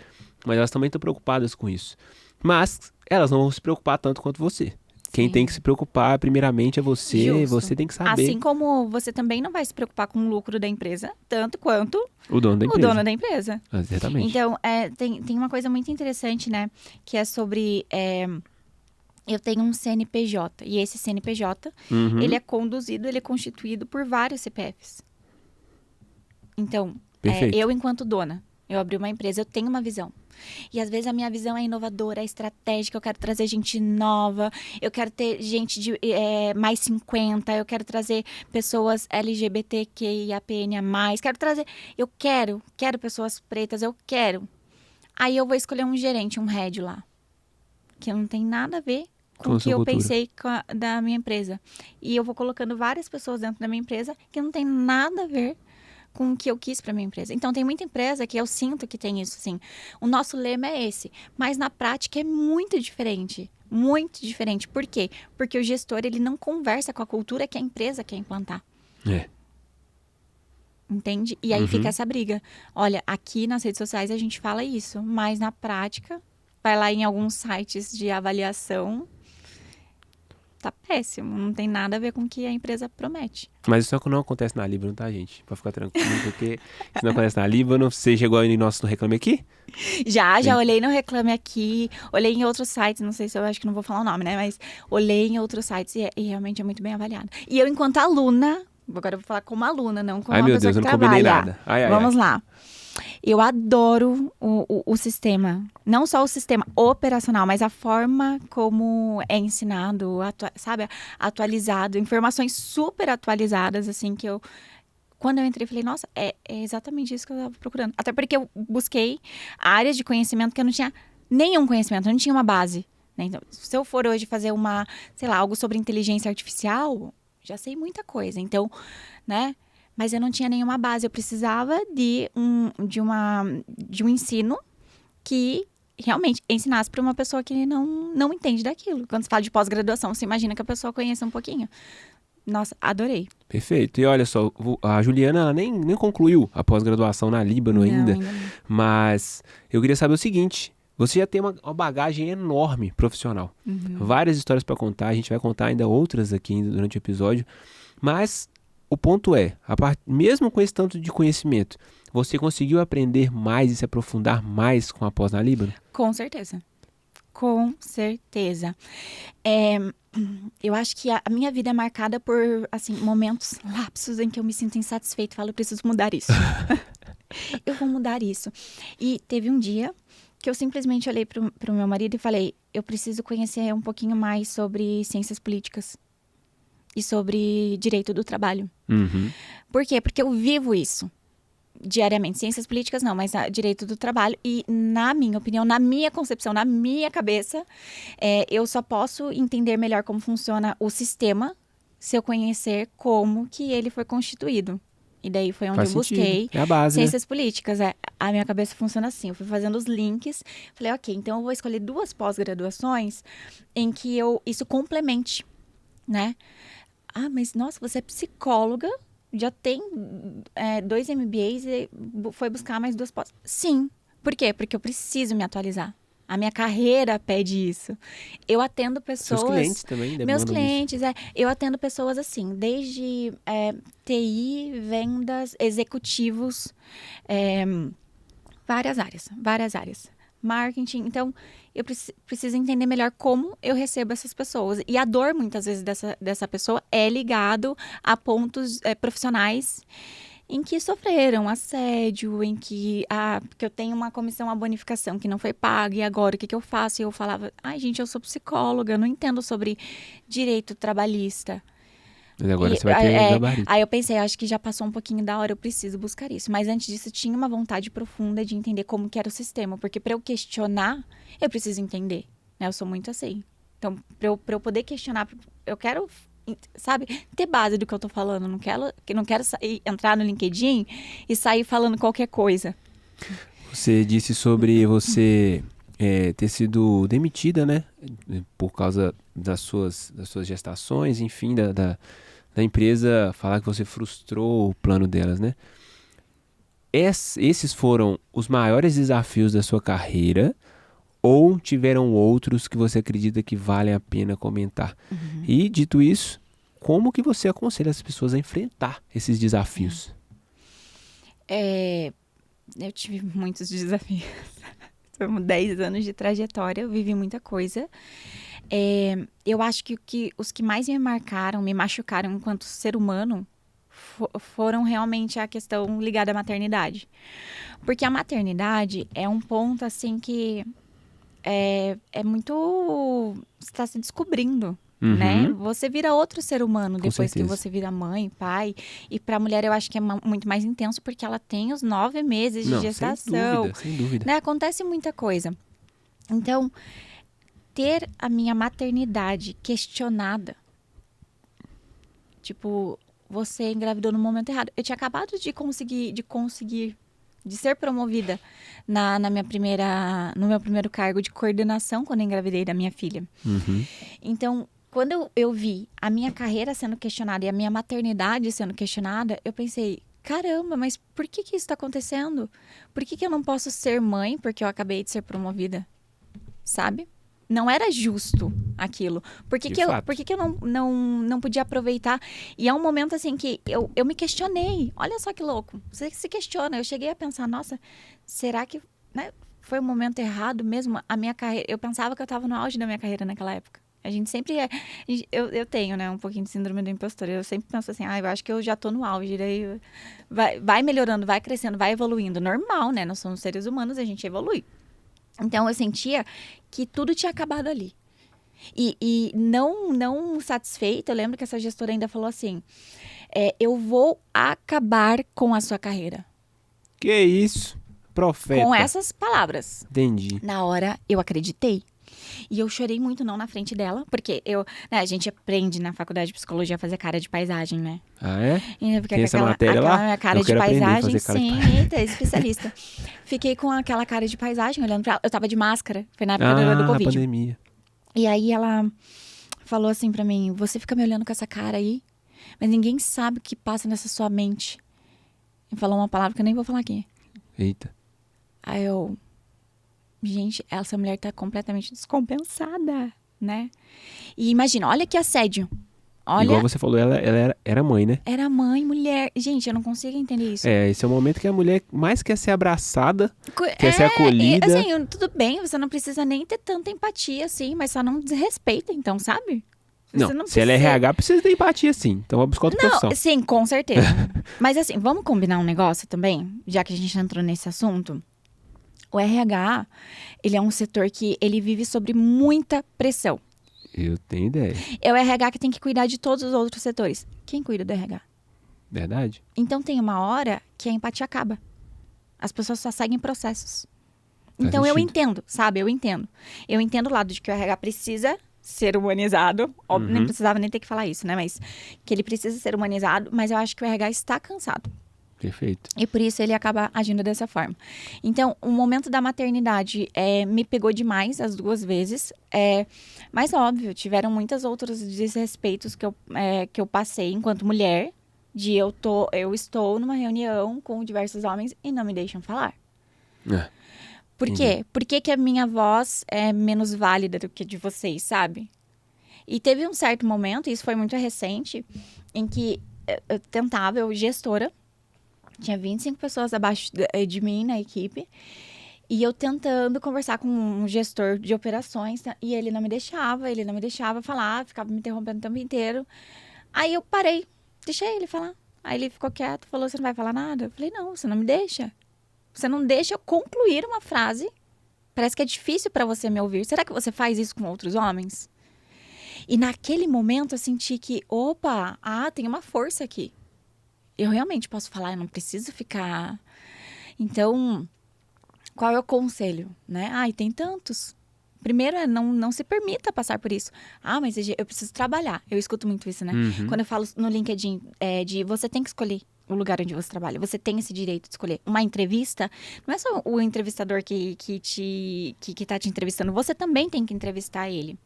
mas elas também estão preocupadas com isso. Mas elas não vão se preocupar tanto quanto você. Quem Sim. tem que se preocupar primeiramente é você, Justo. você tem que saber Assim como você também não vai se preocupar com o lucro da empresa, tanto quanto o dono da o empresa. dono da empresa. Exatamente. Então, tem uma coisa muito interessante, né? Que é sobre... eu tenho um CNPJ. E esse CNPJ, Uhum. ele é constituído por vários CPFs. Então, Perfeito. eu enquanto dona, eu abri uma empresa, eu tenho uma visão. E às vezes a minha visão é inovadora, é estratégica, eu quero trazer gente nova, eu quero ter gente de mais 50, eu quero trazer pessoas LGBTQIAPN+, eu quero pessoas pretas, eu quero. Aí eu vou escolher um gerente, um head lá, que não tem nada a ver com Com o a que sua eu cultura. pensei da minha empresa. E eu vou colocando várias pessoas dentro da minha empresa que não tem nada a ver com o que eu quis para minha empresa. Então, tem muita empresa que eu sinto que tem isso, assim. O nosso lema é esse, mas na prática é muito diferente. Muito diferente. Por quê? Porque o gestor, ele não conversa com a cultura que a empresa quer implantar. É. Entende? E aí fica essa briga. Olha, aqui nas redes sociais a gente fala isso, mas na prática, vai lá em alguns sites de avaliação, tá péssimo. Não tem nada a ver com o que a empresa promete. Mas isso não acontece na Líbano, tá, gente? Pra ficar tranquilo, porque isso não acontece na Líbano. Você chegou aí no nosso no Reclame Aqui? Já olhei no Reclame Aqui, olhei em outros sites, não sei se eu acho que não vou falar o nome, né? Mas olhei em outros sites e realmente é muito bem avaliado. E eu, enquanto aluna, agora eu vou falar como aluna, não como Ai, uma meu pessoa Deus, eu que não combinei trabalha. nada. Ai, ai, Vamos ai. lá. Eu adoro o sistema. Não só o sistema operacional, mas a forma como é ensinado, sabe? Atualizado, informações super atualizadas, assim, que eu... Quando eu entrei, falei, nossa, é exatamente isso que eu estava procurando. Até porque eu busquei áreas de conhecimento que eu não tinha nenhum conhecimento, eu não tinha uma base. Né? Então, se eu for hoje fazer sei lá, algo sobre inteligência artificial, já sei muita coisa. Então, né? Mas eu não tinha nenhuma base. Eu precisava de um ensino que realmente ensinasse para uma pessoa que não entende daquilo. Quando se fala de pós-graduação, você imagina que a pessoa conheça um pouquinho. Nossa, adorei. Perfeito. E olha só, a Juliana ela nem concluiu a pós-graduação na Líbano ainda, Ainda não. mas eu queria saber o seguinte: você já tem uma bagagem enorme profissional, várias histórias para contar, a gente vai contar ainda outras aqui ainda durante o episódio, mas o ponto é, mesmo com esse tanto de conhecimento, você conseguiu aprender mais e se aprofundar mais com a pós na Líbano? Com certeza. Com certeza. Eu acho que a minha vida é marcada por, assim, momentos, lapsos em que eu me sinto insatisfeita e falo, eu preciso mudar isso. Eu vou mudar isso. E teve um dia que eu simplesmente olhei pro meu marido e falei, eu preciso conhecer um pouquinho mais sobre ciências políticas e sobre direito do trabalho. Uhum. Por quê? Porque eu vivo isso diariamente. Ciências políticas não, mas direito do trabalho. E na minha opinião, na minha concepção, na minha cabeça, eu só posso entender melhor como funciona o sistema se eu conhecer como que ele foi constituído. E daí foi onde Faz eu sentido. busquei É a base, né? ciências políticas. A minha cabeça funciona assim. Eu fui fazendo os links. Falei, ok, então eu vou escolher 2 pós-graduações em que isso complemente, né? Ah, mas nossa, você é psicóloga, já tem 2 MBAs e foi buscar mais 2 pós. Sim. Por quê? Porque eu preciso me atualizar. A minha carreira pede isso. Eu atendo pessoas... Seus clientes também demandam Meus isso. clientes, eu atendo pessoas assim, desde TI, vendas, executivos, várias áreas. Marketing. Então, eu preciso entender melhor como eu recebo essas pessoas. E a dor, muitas vezes, dessa pessoa é ligado a pontos profissionais em que sofreram assédio, em que eu tenho uma comissão, uma bonificação que não foi paga, e agora o que eu faço? E eu falava, ai, gente, eu sou psicóloga, eu não entendo sobre direito trabalhista. Mas agora você vai ter gabarito. Aí eu pensei, acho que já passou um pouquinho da hora, eu preciso buscar isso. Mas antes disso, tinha uma vontade profunda de entender como que era o sistema. Porque para eu questionar, eu preciso entender. Né? Eu sou muito assim. Então, para eu poder questionar, eu quero, sabe, ter base do que eu tô falando. Não quero entrar no LinkedIn e sair falando qualquer coisa. Você disse sobre você ter sido demitida, né? Por causa das suas gestações, enfim, da empresa falar que você frustrou o plano delas, né? Esses foram os maiores desafios da sua carreira ou tiveram outros que você acredita que valem a pena comentar? E, dito isso, como que você aconselha as pessoas a enfrentar esses desafios? Eu tive muitos desafios. Foram 10 anos de trajetória, eu vivi muita coisa. Eu acho que os que mais me marcaram, me machucaram enquanto ser humano, foram realmente a questão ligada à maternidade. Porque a maternidade é um ponto, assim, que é muito... Você está se descobrindo, né? Você vira outro ser humano depois que você vira mãe, pai. E para a mulher eu acho que é muito mais intenso porque ela tem os 9 meses de gestação. Sem dúvida. Né? Acontece muita coisa. Então, ter a minha maternidade questionada, tipo, você engravidou no momento errado. Eu tinha acabado de ser promovida no meu primeiro cargo de coordenação quando eu engravidei da minha filha. Então, quando eu vi a minha carreira sendo questionada e a minha maternidade sendo questionada, eu pensei, caramba, mas por que isso está acontecendo? Por que eu não posso ser mãe porque eu acabei de ser promovida? Sabe? Não era justo aquilo. Por que eu não podia aproveitar? E é um momento assim que eu me questionei. Olha só que louco. Você se questiona. Eu cheguei a pensar, nossa, será que, né, foi o momento errado mesmo? A minha carreira. Eu pensava que eu estava no auge da minha carreira naquela época. A gente sempre é. Eu tenho, né, um pouquinho de síndrome do impostor. Eu sempre penso assim, eu acho que eu já tô no auge. Daí vai melhorando, vai crescendo, vai evoluindo. Normal, né? Nós somos seres humanos, a gente evolui. Então, eu sentia que tudo tinha acabado ali. E não satisfeita, eu lembro que essa gestora ainda falou assim, eu vou acabar com a sua carreira. Que isso? Profeta. Com essas palavras. Entendi. Na hora, eu acreditei. E eu chorei muito, não na frente dela, porque a gente aprende na faculdade de psicologia a fazer cara de paisagem, né? Ah, é? Porque Tem essa matéria lá? Minha cara de paisagem, sim, eita, especialista. Fiquei com aquela cara de paisagem, olhando pra ela. Eu tava de máscara, foi na época do Covid. Pandemia. E aí ela falou assim pra mim, você fica me olhando com essa cara aí, mas ninguém sabe o que passa nessa sua mente. E falou uma palavra que eu nem vou falar aqui. Eita. Aí eu... Gente, essa mulher tá completamente descompensada, né? E imagina, olha que assédio. Olha, igual você falou, ela era mãe, né? era mãe, mulher. Gente, eu não consigo entender isso. Esse é o momento que a mulher mais quer ser abraçada, quer ser acolhida. Assim, tudo bem, você não precisa nem ter tanta empatia, assim, mas só não desrespeita, então, sabe? Não, se ela é RH, precisa ter empatia, sim. Então, vamos buscar outra profissão. Sim, com certeza. Mas assim, vamos combinar um negócio também? Já que a gente entrou nesse assunto. O RH, ele é um setor que ele vive sobre muita pressão. Eu tenho ideia. É o RH que tem que cuidar de todos os outros setores. Quem cuida do RH? Verdade. Então tem uma hora que a empatia acaba. As pessoas só seguem processos. Faz Então eu sentido. entendo, sabe? Eu entendo. Eu entendo o lado de que o RH precisa ser humanizado. Óbvio, nem precisava nem ter que falar isso, né? Mas que ele precisa ser humanizado. Mas eu acho que o RH está cansado. Perfeito. E por isso ele acaba agindo dessa forma. Então, o momento da maternidade me pegou demais as 2 vezes. Mas, óbvio, tiveram muitos outros desrespeitos que eu passei enquanto mulher. Eu estou numa reunião com diversos homens e não me deixam falar. Por quê? Por que a minha voz é menos válida do que a de vocês, sabe? E teve um certo momento, e isso foi muito recente, em que eu tentava, gestora, tinha 25 pessoas abaixo de mim na equipe. E eu tentando conversar com um gestor de operações. E ele não me deixava falar. Ficava me interrompendo o tempo inteiro. Aí eu parei, deixei ele falar. Aí ele ficou quieto, falou, você não vai falar nada? Eu falei, não, você não me deixa. Você não deixa eu concluir uma frase. Parece que é difícil pra você me ouvir. Será que você faz isso com outros homens? E naquele momento eu senti que, opa, tem uma força aqui. Eu realmente posso falar, eu não preciso ficar... Então, qual é o conselho, né? E tem tantos. Primeiro não se permita passar por isso. Mas eu preciso trabalhar. Eu escuto muito isso, né? Quando eu falo no LinkedIn, de você tem que escolher o lugar onde você trabalha. Você tem esse direito de escolher. Uma entrevista, não é só o entrevistador que tá te entrevistando. Você também tem que entrevistar ele.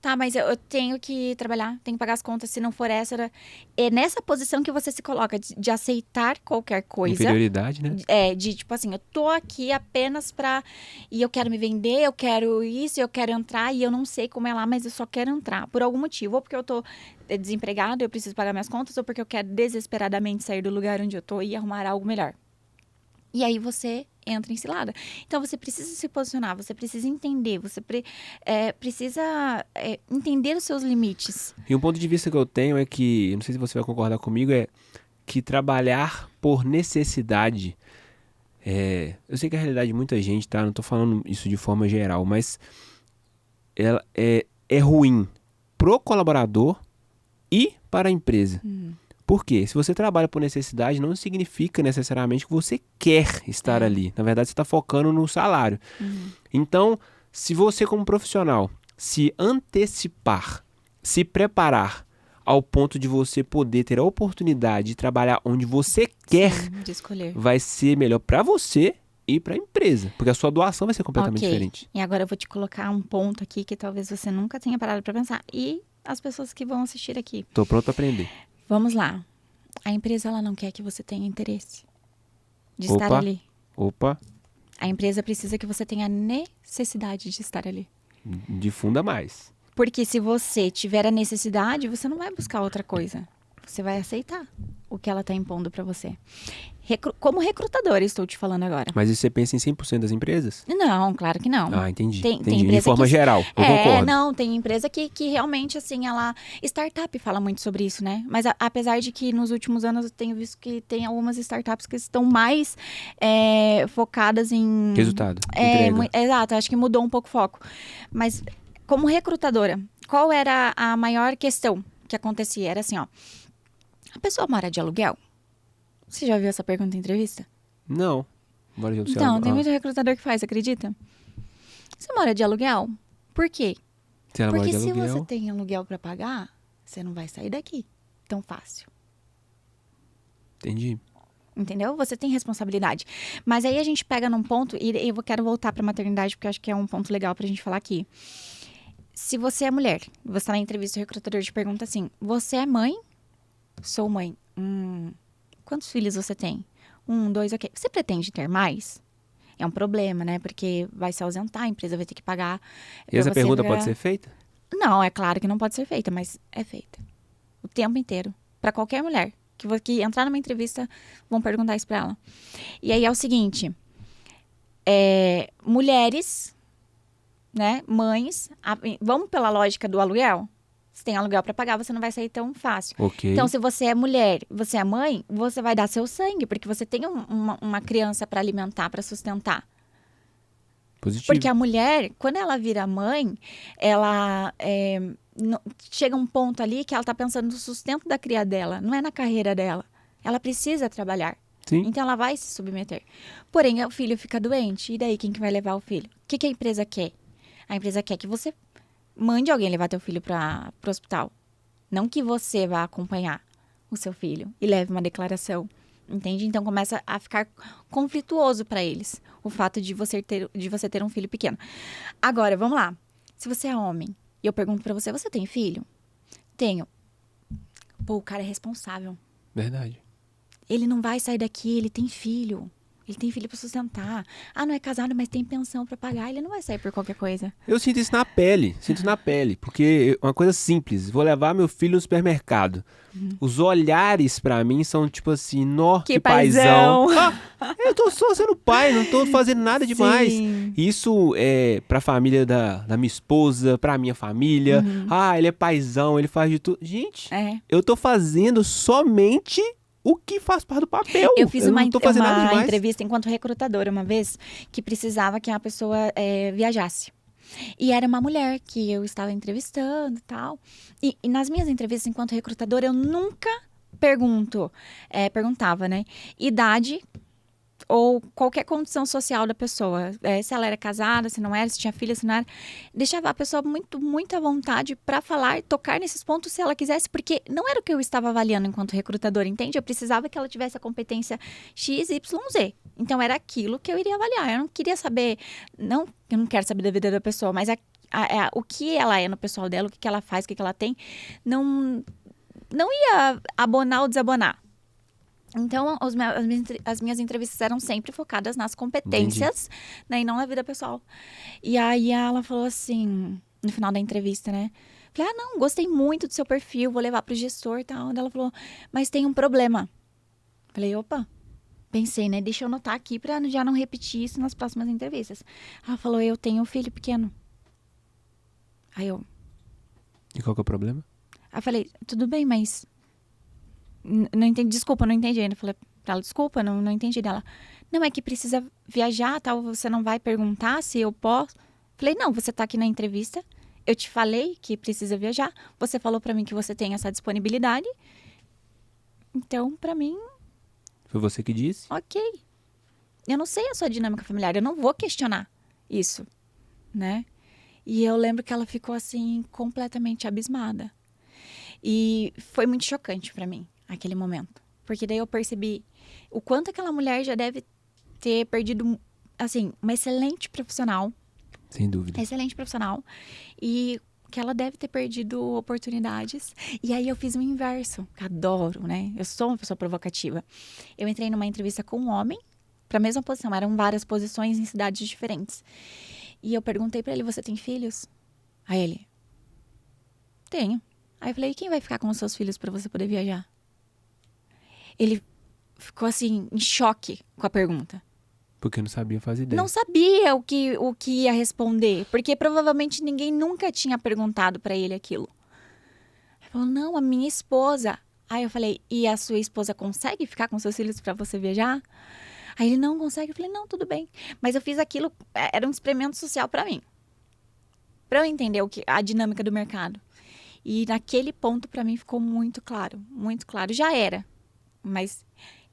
Tá, mas eu tenho que trabalhar, tenho que pagar as contas, se não for essa. É nessa posição que você se coloca, de aceitar qualquer coisa. Inferioridade, né? De tipo assim, eu tô aqui apenas pra. E eu quero me vender, eu quero isso, eu quero entrar, e eu não sei como é lá, mas eu só quero entrar. Por algum motivo. Ou porque eu tô desempregada, eu preciso pagar minhas contas, ou porque eu quero desesperadamente sair do lugar onde eu tô e arrumar algo melhor. E aí você entra em cilada. Então, você precisa se posicionar, você precisa entender, você precisa entender os seus limites. E um ponto de vista que eu tenho é que, não sei se você vai concordar comigo, é que trabalhar por necessidade, eu sei que é a realidade de muita gente, tá? Não tô falando isso de forma geral, mas ela é ruim pro colaborador e para a empresa. Por quê? Se você trabalha por necessidade, não significa necessariamente que você quer estar ali. Na verdade, você está focando no salário. Então, se você como profissional se antecipar, se preparar ao ponto de você poder ter a oportunidade de trabalhar onde você quer, De escolher. vai ser melhor para você e para a empresa. Porque a sua doação vai ser completamente diferente. E agora eu vou te colocar um ponto aqui que talvez você nunca tenha parado para pensar. E as pessoas que vão assistir aqui. Tô pronto para aprender. Vamos lá. A empresa, ela não quer que você tenha interesse de estar ali. Opa, A empresa precisa que você tenha necessidade de estar ali. difunda mais. Porque se você tiver a necessidade, você não vai buscar outra coisa. Você vai aceitar o que ela está impondo para você. Como recrutadora, estou te falando agora. Mas isso você pensa em 100% das empresas? Não, claro que não. Ah, entendi. Tem entendi. De empresa forma geral, eu concordo. Não, tem empresa que realmente, assim, startup fala muito sobre isso, né? Mas apesar de que nos últimos anos eu tenho visto que tem algumas startups que estão mais focadas em... Resultado, entrega. Exato, acho que mudou um pouco o foco. Mas como recrutadora, qual era a maior questão que acontecia? Era assim, ó. A pessoa mora de aluguel? Você já viu essa pergunta em entrevista? Não. Bora de Então, tem muito recrutador que faz, acredita? Você mora de aluguel? Por quê? Se ela mora Porque de se aluguel, você tem aluguel pra pagar, você não vai sair daqui tão fácil. entendi. Entendeu? Você tem responsabilidade. Mas aí a gente pega num ponto, e eu quero voltar pra maternidade, porque eu acho que é um ponto legal pra gente falar aqui. Se você é mulher, você tá na entrevista, o recrutador te pergunta assim, você é mãe? Sou mãe. Quantos filhos você tem? 1, 2, ok. Você pretende ter mais? É um problema, né? Porque vai se ausentar, a empresa vai ter que pagar. E essa pergunta pode ser feita? Não, é claro que não pode ser feita, mas é feita. O tempo inteiro. Pra qualquer mulher que entrar numa entrevista, vão perguntar isso pra ela. E aí é o seguinte. Mulheres, né? Mães, vamos pela lógica do aluguel? Se tem aluguel pra pagar, você não vai sair tão fácil. Ok. Então, se você é mulher, você é mãe, você vai dar seu sangue, porque você tem uma criança pra alimentar, pra sustentar. Positivo. Porque a mulher, quando ela vira mãe, ela chega um ponto ali que ela tá pensando no sustento da cria dela, não é na carreira dela. Ela precisa trabalhar. Sim. Então, ela vai se submeter. Porém, o filho fica doente, e daí quem que vai levar o filho? O que a empresa quer? A empresa quer que você mande alguém levar teu filho para o hospital. Não que você vá acompanhar o seu filho e leve uma declaração. Entende? Então começa a ficar conflituoso para eles o fato de você ter um filho pequeno. Agora, vamos lá. Se você é homem e eu pergunto para você, você tem filho? Tenho. Pô, o cara é responsável. Verdade. Ele não vai sair daqui, ele tem filho. Ele tem filho pra sustentar. Ah, não é casado, mas tem pensão pra pagar. Ele não vai sair por qualquer coisa. Eu sinto isso na pele. Porque é uma coisa simples. Vou levar meu filho no supermercado. Os olhares pra mim são tipo assim, nó, que paizão. Eu tô só sendo pai, não tô fazendo nada demais. Sim. Isso é pra família da minha esposa, pra minha família. Ele é paizão, ele faz de tudo. Gente, eu tô fazendo somente o que faz parte do papel. Eu fiz uma não tô fazendo nada demais. entrevista enquanto recrutadora uma vez, que precisava que a pessoa viajasse. E era uma mulher que eu estava entrevistando e tal. E nas minhas entrevistas enquanto recrutadora, eu nunca perguntava, né? Idade ou qualquer condição social da pessoa. Se ela era casada, se não era, se tinha filha, se não era. Deixava a pessoa muito, muito à vontade para falar, tocar nesses pontos se ela quisesse, porque não era o que eu estava avaliando enquanto recrutadora, entende? Eu precisava que ela tivesse a competência X, Y, Z. Então, era aquilo que eu iria avaliar. Eu não queria saber, eu não quero saber da vida da pessoa, mas o que ela é no pessoal dela, o que ela faz, o que ela tem, não ia abonar ou desabonar. Então, as minhas entrevistas eram sempre focadas nas competências, né, e não na vida pessoal. E aí ela falou assim, no final da entrevista, né? Falei, não, gostei muito do seu perfil, vou levar pro gestor e tal. Ela falou, mas tem um problema. Falei, opa, pensei, né? Deixa eu anotar aqui pra já não repetir isso nas próximas entrevistas. Ela falou, eu tenho um filho pequeno. Aí eu... E qual que é o problema? Aí eu falei, tudo bem, mas... Não entendi, desculpa, não entendi ainda. Falei pra ela, desculpa, não entendi dela. Não, é que precisa viajar, tal, você não vai perguntar se eu posso? Falei, não, você tá aqui na entrevista, eu te falei que precisa viajar, você falou pra mim que você tem essa disponibilidade, então, pra mim... Foi você que disse? Ok. Eu não sei a sua dinâmica familiar, eu não vou questionar isso, né? E eu lembro que ela ficou, assim, completamente abismada. E foi muito chocante pra mim, aquele momento. Porque daí eu percebi o quanto aquela mulher já deve ter perdido, assim, uma excelente profissional. Sem dúvida. Excelente profissional. E que ela deve ter perdido oportunidades. E aí eu fiz o inverso, que adoro, né? Eu sou uma pessoa provocativa. Eu entrei numa entrevista com um homem, pra mesma posição. Eram várias posições em cidades diferentes. E eu perguntei pra ele, você tem filhos? Aí ele, tenho. Aí eu falei, e quem vai ficar com os seus filhos pra você poder viajar? Ele ficou assim, em choque com a pergunta. Porque não sabia fazer ideia. Não sabia o que ia responder, porque provavelmente ninguém nunca tinha perguntado pra ele aquilo. Ele falou, não, a minha esposa. Aí eu falei, e a sua esposa consegue ficar com seus filhos pra você viajar? Aí ele não consegue. Eu falei, não, tudo bem. Mas eu fiz aquilo, era um experimento social pra mim. Pra eu entender a dinâmica do mercado. E naquele ponto, pra mim, ficou muito claro. Muito claro. Já era. Mas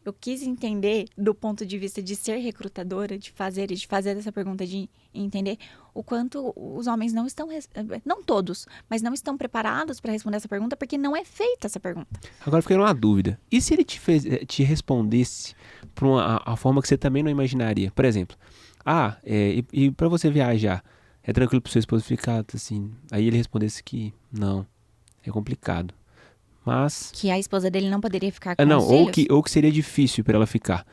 eu quis entender do ponto de vista de ser recrutadora, de fazer essa pergunta, de entender o quanto os homens não estão... Não todos, mas não estão preparados para responder essa pergunta, porque não é feita essa pergunta. Agora fiquei numa dúvida. E se ele te respondesse por a forma que você também não imaginaria? Por exemplo, e para você viajar, é tranquilo para sua esposa ficar assim? Aí ele respondesse que não. É complicado. Mas... Que a esposa dele não poderia ficar com não, os filhos? ou que seria difícil para ela ficar.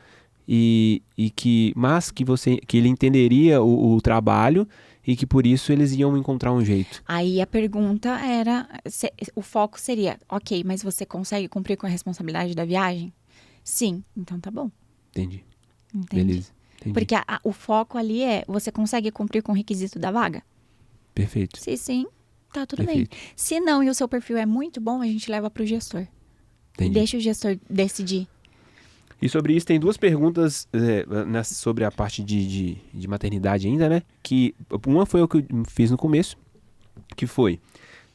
Mas que ele entenderia o trabalho e que por isso eles iam encontrar um jeito. Aí a pergunta era, o foco seria, ok, mas você consegue cumprir com a responsabilidade da viagem? Sim, então tá bom. Entendi. Entende? Beleza. Entendi. Porque o foco ali é, você consegue cumprir com o requisito da vaga? Perfeito. Se sim, tá tudo Perfeito. bem. Se não e o seu perfil é muito bom, a gente leva pro gestor. Entendi. E deixa o gestor decidir. E sobre isso tem duas perguntas sobre a parte de maternidade ainda, né? Que uma foi o que eu fiz no começo, que foi: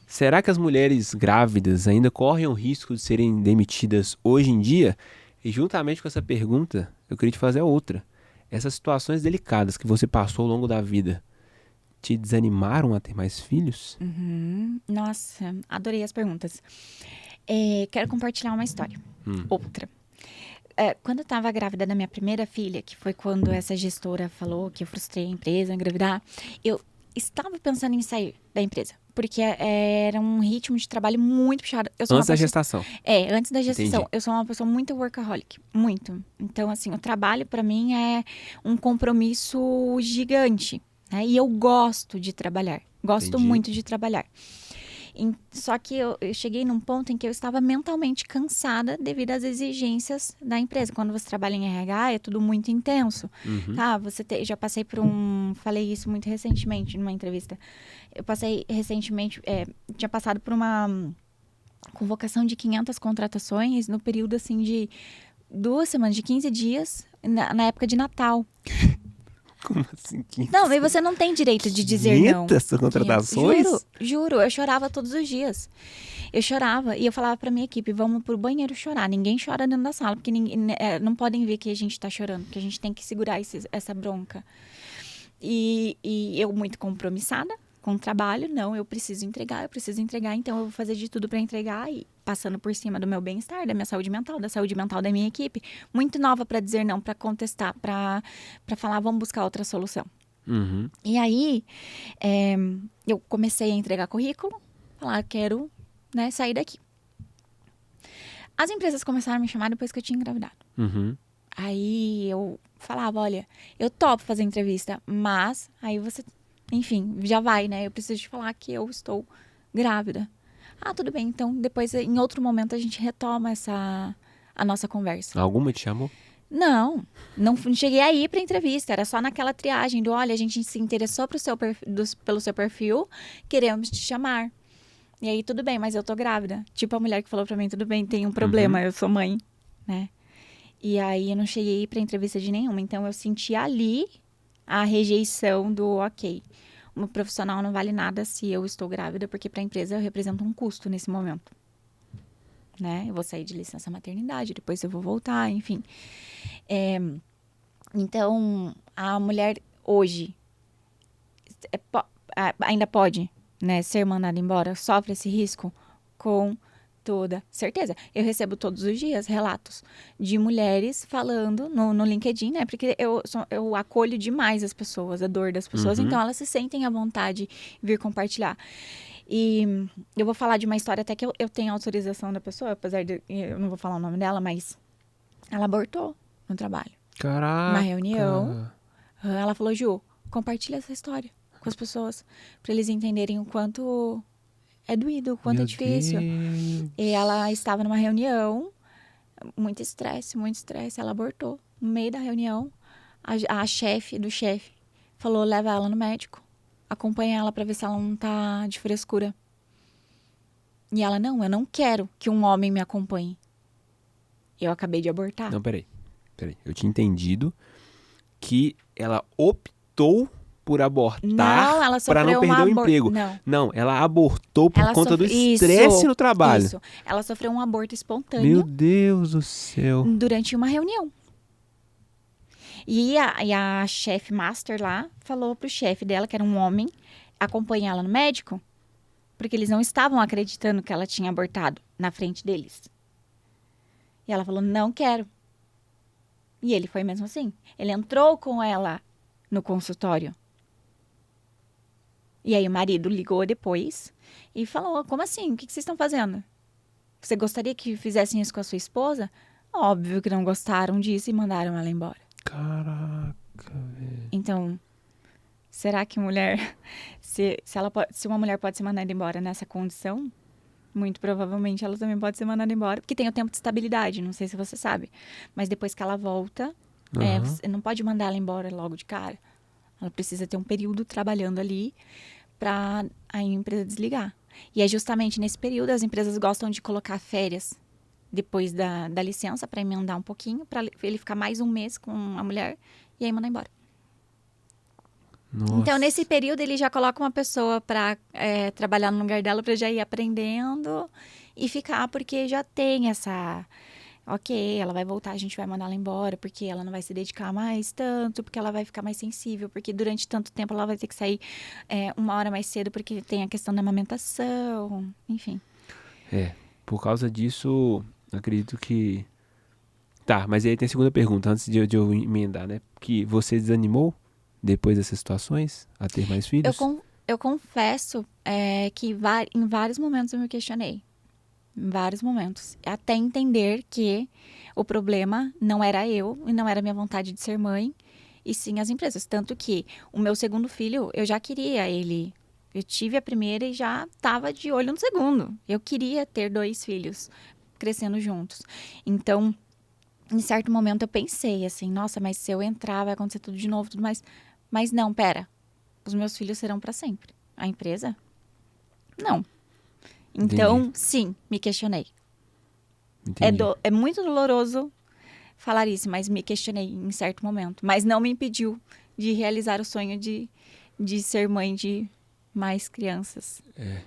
será que as mulheres grávidas ainda correm o risco de serem demitidas hoje em dia? E juntamente com essa pergunta, eu queria te fazer a outra. Essas situações delicadas que você passou ao longo da vida te desanimaram a ter mais filhos? Nossa, adorei as perguntas. Quero compartilhar uma história. Outra. Quando eu estava grávida da minha primeira filha, que foi quando essa gestora falou que eu frustrei a empresa, engravidar, eu estava pensando em sair da empresa. Porque era um ritmo de trabalho muito puxado. Antes da gestação? Antes da gestação. Entendi. Eu sou uma pessoa muito workaholic. Muito. Então, assim, o trabalho para mim é um compromisso gigante. Né? E eu gosto de trabalhar. Gosto Entendi. muito de trabalhar. Só que eu cheguei num ponto em que eu estava mentalmente cansada devido às exigências da empresa. Quando você trabalha em RH, é tudo muito intenso. Tá? Já passei por falei isso muito recentemente numa entrevista. Eu passei recentemente, tinha passado por uma convocação de 500 contratações no período, assim, de 2 semanas, de 15 dias, na época de Natal. Como assim? Não, e você não tem direito de dizer não. 500 contratações? Juro, eu chorava todos os dias. Eu chorava e eu falava pra minha equipe, vamos pro banheiro chorar. Ninguém chora dentro da sala, porque não podem ver que a gente tá chorando, porque a gente tem que segurar essa bronca. E eu muito compromissada com o trabalho, não, eu preciso entregar, então eu vou fazer de tudo pra entregar e passando por cima do meu bem-estar, da minha saúde mental, da saúde mental da minha equipe. Muito nova pra dizer não, pra contestar, pra falar, vamos buscar outra solução. Uhum. E aí, eu comecei a entregar currículo, falar, quero, né, sair daqui. As empresas começaram a me chamar depois que eu tinha engravidado. Uhum. Aí eu falava, olha, eu topo fazer entrevista, mas aí você, enfim, já vai, né? Eu preciso te falar que eu estou grávida. Ah, tudo bem, então depois em outro momento a gente retoma a nossa conversa. Alguma te chamou? Não cheguei a ir pra entrevista, era só naquela triagem do, olha, a gente se interessou pelo seu perfil, queremos te chamar. E aí, tudo bem, mas eu tô grávida. Tipo a mulher que falou pra mim, tudo bem, tem um problema, eu sou mãe, né? E aí, eu não cheguei a ir pra entrevista de nenhuma. Então, eu senti ali a rejeição do, ok, uma profissional não vale nada se eu estou grávida, porque pra empresa eu represento um custo nesse momento, né? Eu vou sair de licença maternidade, depois eu vou voltar, enfim. Então, a mulher hoje ainda pode, né, ser mandada embora, sofre esse risco com toda certeza. Eu recebo todos os dias relatos de mulheres falando no LinkedIn, né, porque eu acolho demais as pessoas, a dor das pessoas, Uhum. então elas se sentem à vontade de vir compartilhar. E eu vou falar de uma história até que eu tenho autorização da pessoa, apesar de eu não vou falar o nome dela, mas ela abortou no trabalho. Uma Caraca. reunião, ela falou, Ju, compartilha essa história com as pessoas, para eles entenderem o quanto é doído, o quanto Meu é difícil. Deus. E ela estava numa reunião, muito estresse, ela abortou. No meio da reunião, a chefe do chefe falou, leva ela no médico, acompanha ela para ver se ela não tá de frescura. E ela, não, eu não quero que um homem me acompanhe. Eu acabei de abortar. Não, peraí. Eu tinha entendido que ela optou por abortar Não, ela para não sofreu perder o um emprego. Não. Não, ela abortou por Ela conta do sofre- estresse Isso, no trabalho. Isso. Ela sofreu um aborto Meu espontâneo Deus do céu. durante uma reunião. E a chefe master lá falou pro chefe dela, que era um homem, acompanhar ela no médico, porque eles não estavam acreditando que ela tinha abortado na frente deles. E ela falou, não quero. E ele foi mesmo assim. Ele entrou com ela no consultório. E aí o marido ligou depois e falou, como assim? O que vocês estão fazendo? Você gostaria que fizessem isso com a sua esposa? Óbvio que não gostaram disso e mandaram ela embora. Caraca, velho. Então, será que mulher, se uma mulher pode ser mandada embora nessa condição, muito provavelmente ela também pode ser mandada embora, porque tem o tempo de estabilidade, não sei se você sabe. Mas depois que ela volta, você não pode mandar ela embora logo de cara. Ela precisa ter um período trabalhando ali para a empresa desligar. E é justamente nesse período as empresas gostam de colocar férias depois da licença para emendar um pouquinho, para ele ficar mais um mês com a mulher e aí mandar embora. Nossa. Então, nesse período, ele já coloca uma pessoa para trabalhar no lugar dela, para já ir aprendendo e ficar, porque já tem essa... Ok, ela vai voltar, a gente vai mandar ela embora, porque ela não vai se dedicar mais tanto, porque ela vai ficar mais sensível, porque durante tanto tempo ela vai ter que sair uma hora mais cedo, porque tem a questão da amamentação, enfim. Por causa disso, acredito que... Tá, mas aí tem a segunda pergunta, antes de eu emendar, né? Que você desanimou depois dessas situações a ter mais filhos? Eu confesso que em vários momentos eu me questionei. Em vários momentos. Até entender que o problema não era eu e não era minha vontade de ser mãe, e sim as empresas. Tanto que o meu segundo filho, eu já queria ele. Eu tive a primeira e já estava de olho no segundo. Eu queria ter 2 filhos crescendo juntos. Então, em certo momento eu pensei assim, nossa, mas se eu entrar vai acontecer tudo de novo, tudo mais. Mas não, pera. Os meus filhos serão para sempre. A empresa? Não. Então, Entendi. sim, me questionei. Entendi. É muito doloroso falar isso, mas me questionei em certo momento. Mas não me impediu de realizar o sonho de ser mãe de mais crianças.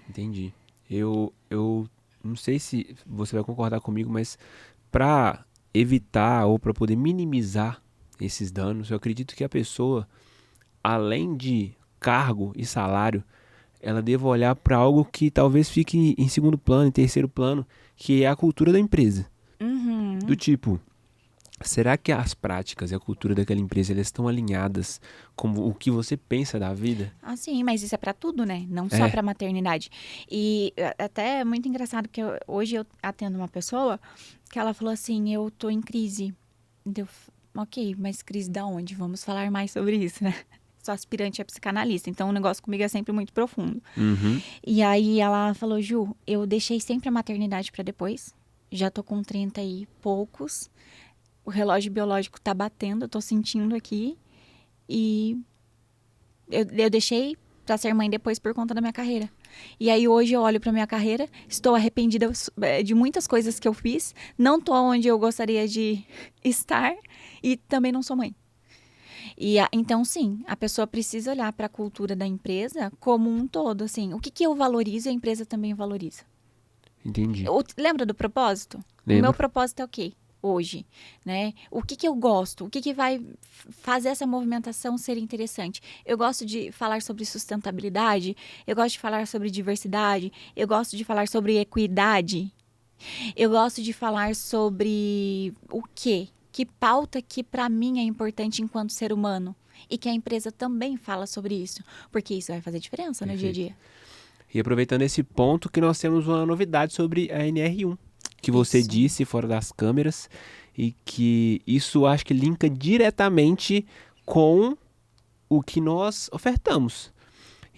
Entendi. Eu não sei se você vai concordar comigo, mas para evitar ou para poder minimizar esses danos, eu acredito que a pessoa, além de cargo e salário, ela deva olhar para algo que talvez fique em segundo plano, em terceiro plano, que é a cultura da empresa. Uhum. Do tipo, Será que as práticas e a cultura daquela empresa elas estão alinhadas com o que você pensa da vida? Ah, sim, mas isso é pra tudo, né? Não só É. pra maternidade. E até é muito engraçado que hoje eu atendo uma pessoa que ela falou assim, eu tô em crise. Ok, mas crise da onde? Vamos falar mais sobre isso, né? Sou aspirante a psicanalista, então o negócio comigo é sempre muito profundo. Uhum. E aí ela falou, Ju, eu deixei sempre a maternidade pra depois. Já tô com 30 e poucos. O relógio biológico tá batendo, eu tô sentindo aqui. E eu deixei pra ser mãe depois por conta da minha carreira. E aí hoje eu olho pra minha carreira, estou arrependida de muitas coisas que eu fiz, não tô onde eu gostaria de estar e também não sou mãe. Então, sim, a pessoa precisa olhar para a cultura da empresa como um todo, assim, o que eu valorizo, a empresa também valoriza. Entendi. Lembra do propósito? O Lembro. meu propósito é o quê? Hoje, né? O que eu gosto? O que vai fazer essa movimentação ser interessante? Eu gosto de falar sobre sustentabilidade, eu gosto de falar sobre diversidade, eu gosto de falar sobre equidade, eu gosto de falar sobre o quê? Que pauta que para mim é importante enquanto ser humano e que a empresa também fala sobre isso, porque isso vai fazer diferença no dia a dia. E aproveitando esse ponto que nós temos uma novidade sobre a NR1, que você Isso. disse fora das câmeras, e que isso acho que linka diretamente com o que nós ofertamos.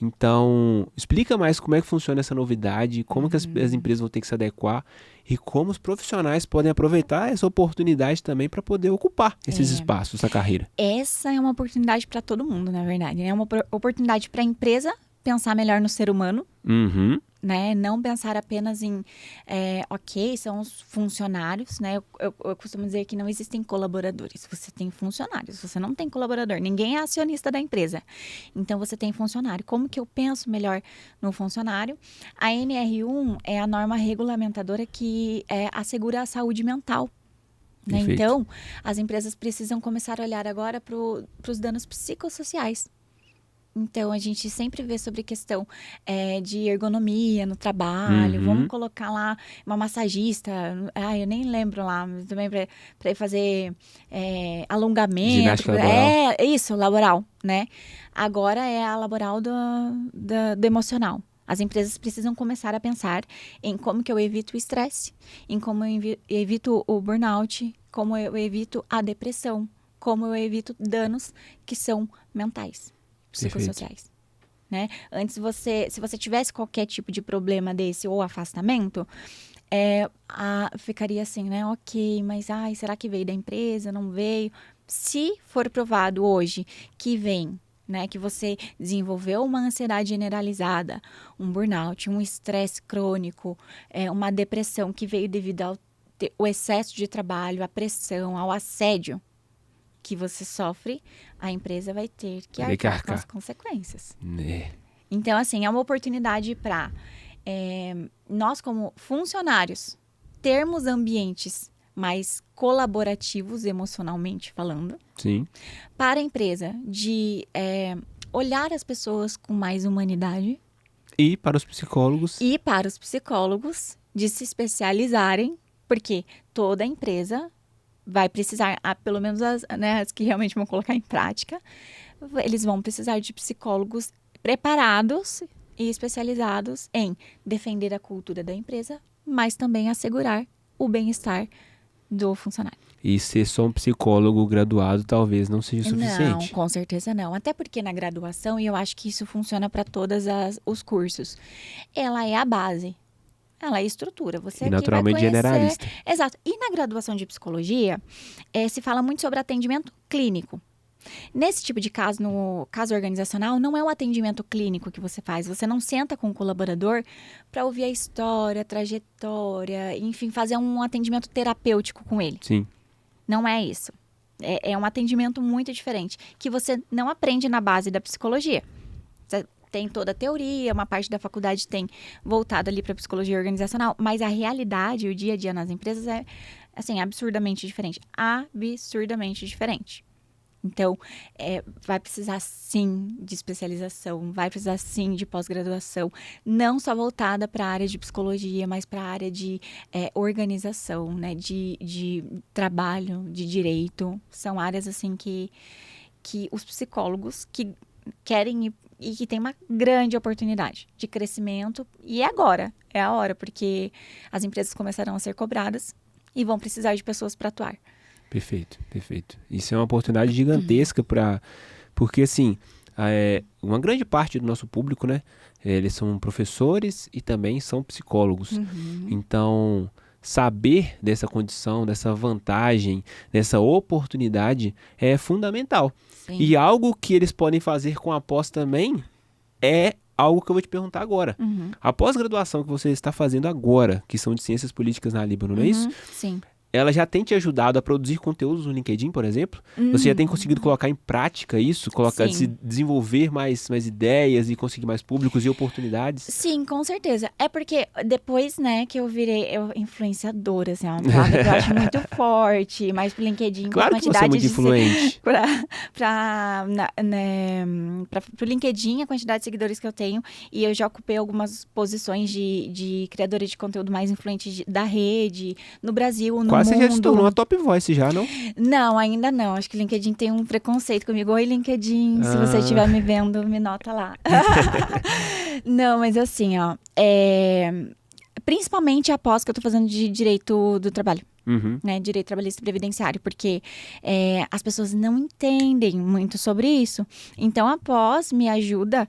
Então, explica mais como é que funciona essa novidade, como que as empresas vão ter que se adequar e como os profissionais podem aproveitar essa oportunidade também para poder ocupar esses espaços na carreira. Essa é uma oportunidade para todo mundo, na verdade. É uma oportunidade para a empresa pensar melhor no ser humano, Uhum. né? Não pensar apenas em, ok, são os funcionários, né? Eu costumo dizer que não existem colaboradores, você tem funcionários, você não tem colaborador, ninguém é acionista da empresa. Então, você tem funcionário. Como que eu penso melhor no funcionário? A NR1 é a norma regulamentadora que assegura a saúde mental. Né? Perfeito. Então, as empresas precisam começar a olhar agora para os danos psicossociais. Então, a gente sempre vê sobre questão de ergonomia no trabalho. Uhum. Vamos colocar lá uma massagista. Eu nem lembro lá. Mas também para fazer alongamento. Ginástica laboral. Isso, laboral, né? Agora é a laboral do emocional. As empresas precisam começar a pensar em como que eu evito o estresse, em como eu evito o burnout, como eu evito a depressão, como eu evito danos que são mentais. Psicossociais, né? Antes se você tivesse qualquer tipo de problema desse ou afastamento, ficaria assim, né? Ok, mas será que veio da empresa? Não veio? Se for provado hoje que vem, né? Que você desenvolveu uma ansiedade generalizada, um burnout, um estresse crônico, uma depressão que veio devido ao excesso de trabalho, à pressão, ao assédio que você sofre, a empresa vai ter que arcar com as consequências. Então, assim, é uma oportunidade para nós, como funcionários, termos ambientes mais colaborativos, emocionalmente falando. Sim. Para a empresa, de olhar as pessoas com mais humanidade. E para os psicólogos. E para os psicólogos, de se especializarem, porque toda empresa vai precisar, pelo menos as que realmente vão colocar em prática, eles vão precisar de psicólogos preparados e especializados em defender a cultura da empresa, mas também assegurar o bem-estar do funcionário. E ser só um psicólogo graduado talvez não seja suficiente. Não, com certeza não. Até porque na graduação, e eu acho que isso funciona para todos os cursos, ela é a base. Ela é estrutura. Você e naturalmente vai conhecer... generalista. Exato. E na graduação de psicologia, se fala muito sobre atendimento clínico. Nesse tipo de caso, no caso organizacional, não é um atendimento clínico que você faz. Você não senta com o colaborador para ouvir a história, a trajetória, enfim, fazer um atendimento terapêutico com ele. Sim. Não é isso. É um atendimento muito diferente, que você não aprende na base da psicologia. Você tem toda a teoria, uma parte da faculdade tem voltado ali para a psicologia organizacional, mas a realidade, o dia a dia nas empresas é, assim, absurdamente diferente. Absurdamente diferente. Então, vai precisar sim de especialização, vai precisar sim de pós-graduação, não só voltada para a área de psicologia, mas para a área de organização, né? De trabalho, de direito. São áreas assim que os psicólogos que querem e que tem uma grande oportunidade de crescimento. E é agora, é a hora, porque as empresas começarão a ser cobradas e vão precisar de pessoas para atuar. Perfeito, perfeito. Isso é uma oportunidade gigantesca porque, assim, uma grande parte do nosso público, né? Eles são professores e também são psicólogos. Então, saber dessa condição, dessa vantagem, dessa oportunidade é fundamental. Sim. E algo que eles podem fazer com a pós também é algo que eu vou te perguntar agora. A pós-graduação que você está fazendo agora, que são de Ciências Políticas na Líbano, não é isso? Sim. Ela já tem te ajudado a produzir conteúdos no LinkedIn, por exemplo? Você já tem conseguido colocar em prática isso? Se desenvolver mais ideias e conseguir mais públicos e oportunidades? Sim, com certeza. É porque depois, né, que eu virei influenciadora, assim, é uma palavra que eu acho muito forte, mas pro LinkedIn, claro a que você é muito influente. Pro LinkedIn, a quantidade de seguidores que eu tenho, e eu já ocupei algumas posições de criadora de conteúdo mais influente da rede, no Brasil, no Quase mundo. você já se tornou uma top voice já, não? Não, ainda não. Acho que o LinkedIn tem um preconceito comigo. Oi, LinkedIn, se você estiver me vendo, me nota lá. Não, mas assim, ó, principalmente após que eu tô fazendo de direito do trabalho. Né, direito trabalhista e previdenciário, porque as pessoas não entendem muito sobre isso. Então, a pós me ajuda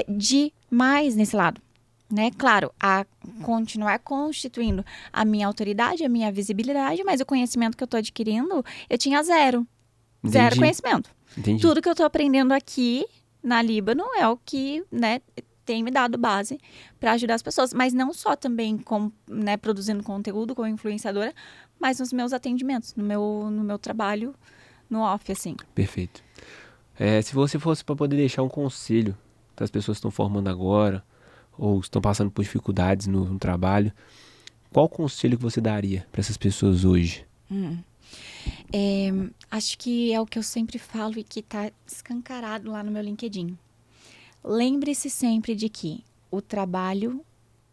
demais nesse lado. Né? Claro, a continuar constituindo a minha autoridade, a minha visibilidade, mas o conhecimento que eu estou adquirindo, eu tinha zero. Entendi. Zero conhecimento. Entendi. Tudo que eu estou aprendendo aqui na Líbano é o que, né, tem me dado base para ajudar as pessoas. Mas não só também né, produzindo conteúdo como influenciadora, mas nos meus atendimentos, no meu trabalho no off, assim. Perfeito. Se você fosse para poder deixar um conselho para as pessoas que estão formando agora, ou estão passando por dificuldades no trabalho, qual conselho que você daria para essas pessoas hoje? Acho que é o que eu sempre falo e que está escancarado lá no meu LinkedIn. Lembre-se sempre de que o trabalho,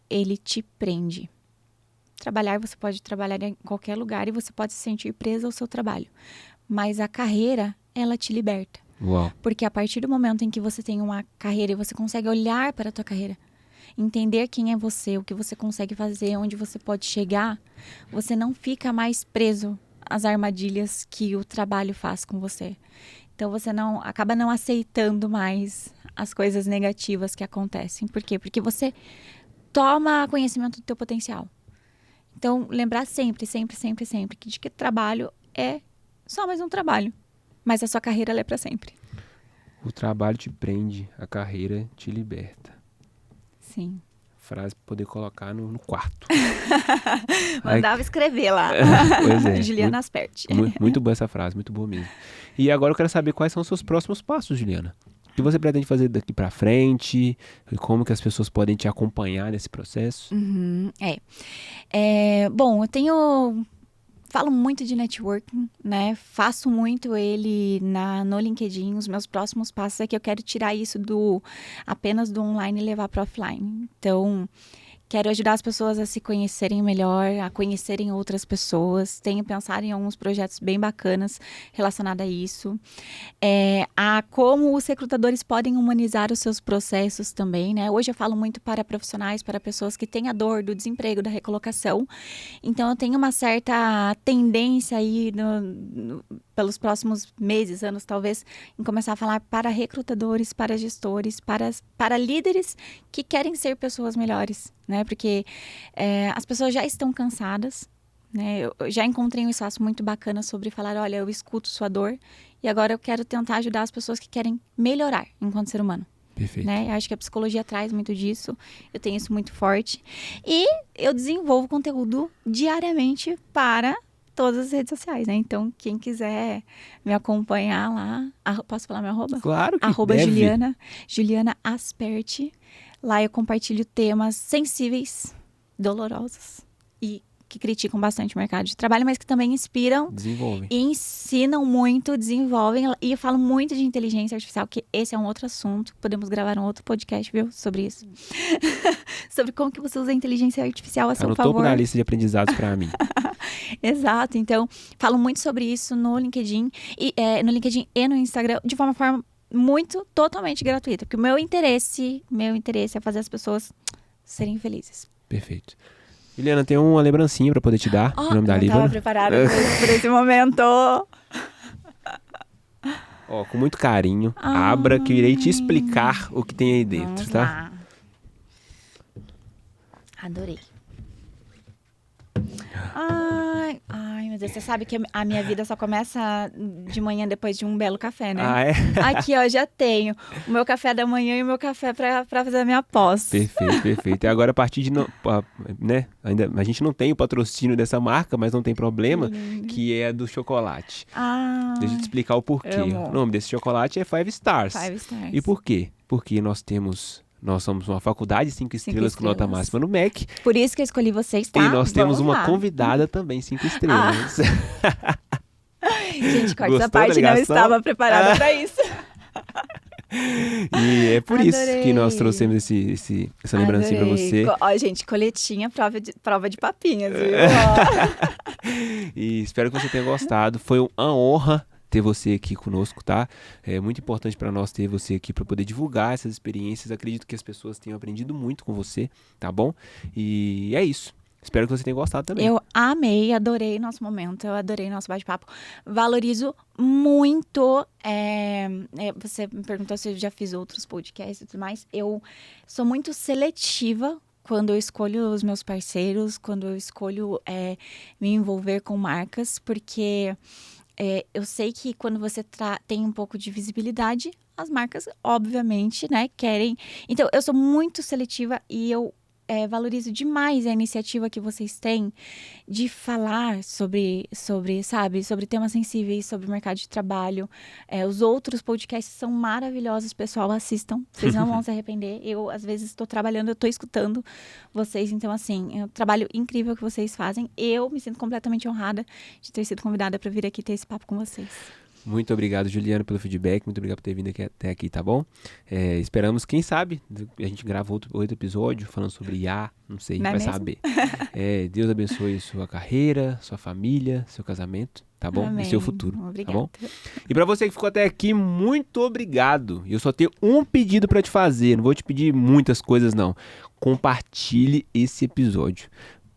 ele te prende. Trabalhar, você pode trabalhar em qualquer lugar e você pode se sentir presa ao seu trabalho. Mas a carreira, ela te liberta. Uau. Porque a partir do momento em que você tem uma carreira e você consegue olhar para a tua carreira, entender quem é você, o que você consegue fazer, onde você pode chegar, você não fica mais preso às armadilhas que o trabalho faz com você. Então você acaba não aceitando mais as coisas negativas que acontecem. Por quê? Porque você toma conhecimento do teu potencial. Então, lembrar sempre que trabalho é só mais um trabalho, mas a sua carreira ela é para sempre. O trabalho te prende, a carreira te liberta. Sim. Frase para poder colocar no quarto. Mandava escrever lá. Pois é. Juliana Asperti. Muito boa essa frase, muito boa mesmo. E agora eu quero saber quais são os seus próximos passos, Juliana. O que você pretende fazer daqui para frente? E como que as pessoas podem te acompanhar nesse processo? Bom, falo muito de networking, né? Faço muito ele no LinkedIn. Os meus próximos passos é que eu quero tirar isso apenas do online e levar para offline. Então, quero ajudar as pessoas a se conhecerem melhor, a conhecerem outras pessoas. Tenho pensado em alguns projetos bem bacanas relacionados a isso. A como os recrutadores podem humanizar os seus processos também, né? Hoje eu falo muito para profissionais, para pessoas que têm a dor do desemprego, da recolocação. Então, eu tenho uma certa tendência aí pelos próximos meses, anos talvez, em começar a falar para recrutadores, para gestores, para líderes que querem ser pessoas melhores, né? Porque as pessoas já estão cansadas, né? Eu já encontrei um espaço muito bacana sobre falar, olha, eu escuto sua dor e agora eu quero tentar ajudar as pessoas que querem melhorar enquanto ser humano. Perfeito. Né? Eu acho que a psicologia traz muito disso, eu tenho isso muito forte. E eu desenvolvo conteúdo diariamente para todas as redes sociais, né? Então, quem quiser me acompanhar lá, posso falar meu arroba? Claro que deve. Juliana Asperti. Lá eu compartilho temas sensíveis, dolorosos e que criticam bastante o mercado de trabalho, mas que também inspiram Desenvolvem. e ensinam muito, desenvolvem. E eu falo muito de inteligência artificial, que esse é um outro assunto. Podemos gravar um outro podcast, viu? Sobre isso. Sobre como que você usa a inteligência artificial a Tá seu no favor. topo da lista de aprendizados para mim. Exato. Então, falo muito sobre isso no LinkedIn e no Instagram, de uma forma totalmente gratuita. Porque o meu interesse é fazer as pessoas serem felizes. Perfeito. Juliana, tem uma lembrancinha para poder te dar, em nome da não Líbano. estava preparada por esse momento. Ó, com muito carinho, abra que eu irei te explicar o que tem aí dentro, Vamos tá? lá. Adorei. Ai, meu Deus, você sabe que a minha vida só começa de manhã depois de um belo café, né? Ah, é? Aqui, ó, já tenho o meu café da manhã e o meu café pra fazer a minha pós. Perfeito, perfeito. E agora, a partir de... né? Ainda, a gente não tem o patrocínio dessa marca, mas não tem problema, que é a do chocolate. Deixa eu te explicar o porquê. amo. O nome desse chocolate é 5 Stars. 5 Stars. E por quê? Porque nós somos uma faculdade 5 estrelas com nota máxima no MEC. Por isso que eu escolhi vocês, tá? E nós temos Vamos uma lá. convidada também 5 estrelas. Gente, corta Gostou essa da parte, não ligação? estava preparada pra isso. E é por isso Adorei. que nós trouxemos essa lembrancinha pra Adorei. você. Ó, gente, coletinha, prova de papinhas, viu? Ó. E espero que você tenha gostado. Foi uma honra ter você aqui conosco, tá? É muito importante para nós ter você aqui para poder divulgar essas experiências. Acredito que as pessoas tenham aprendido muito com você, tá bom? E é isso. Espero que você tenha gostado também. Eu amei, adorei nosso momento, eu adorei nosso bate-papo. Valorizo muito. Você me perguntou se eu já fiz outros podcasts e tudo mais. Eu sou muito seletiva quando eu escolho os meus parceiros, quando eu escolho me envolver com marcas, porque eu sei que quando você tem um pouco de visibilidade, as marcas, obviamente, né, querem. Então, eu sou muito seletiva e eu valorizo demais a iniciativa que vocês têm de falar sobre temas sensíveis, sobre o mercado de trabalho. Os outros podcasts são maravilhosos, pessoal, assistam. Vocês não vão se arrepender. Eu, às vezes, estou trabalhando, eu estou escutando vocês. Então, assim, é um trabalho incrível que vocês fazem. Eu me sinto completamente honrada de ter sido convidada para vir aqui ter esse papo com vocês. Muito obrigado, Juliana, pelo feedback. Muito obrigado por ter vindo até aqui, tá bom? Esperamos, quem sabe, a gente grava outro episódio falando sobre IA, não sei, Não é vai mesmo? saber. Deus abençoe sua carreira, sua família, seu casamento, tá bom? Amém. E seu futuro, Obrigada. tá bom? E pra você que ficou até aqui, muito obrigado. Eu só tenho um pedido pra te fazer, não vou te pedir muitas coisas não. Compartilhe esse episódio.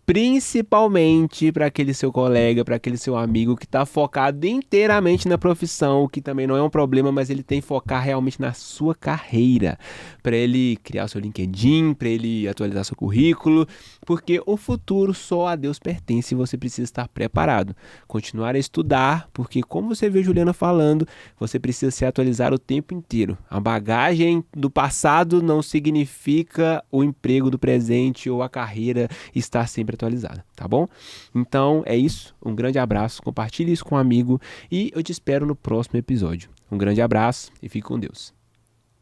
Principalmente para aquele seu colega, para aquele seu amigo que está focado inteiramente na profissão, o que também não é um problema, mas ele tem que focar realmente na sua carreira, para ele criar o seu LinkedIn, para ele atualizar seu currículo, porque o futuro só a Deus pertence e você precisa estar preparado. Continuar a estudar, porque como você viu a Juliana falando, você precisa se atualizar o tempo inteiro. A bagagem do passado não significa o emprego do presente ou a carreira estar sempre atualizada, tá bom? Então é isso, um grande abraço, compartilhe isso com um amigo e eu te espero no próximo episódio. Um grande abraço e fique com Deus.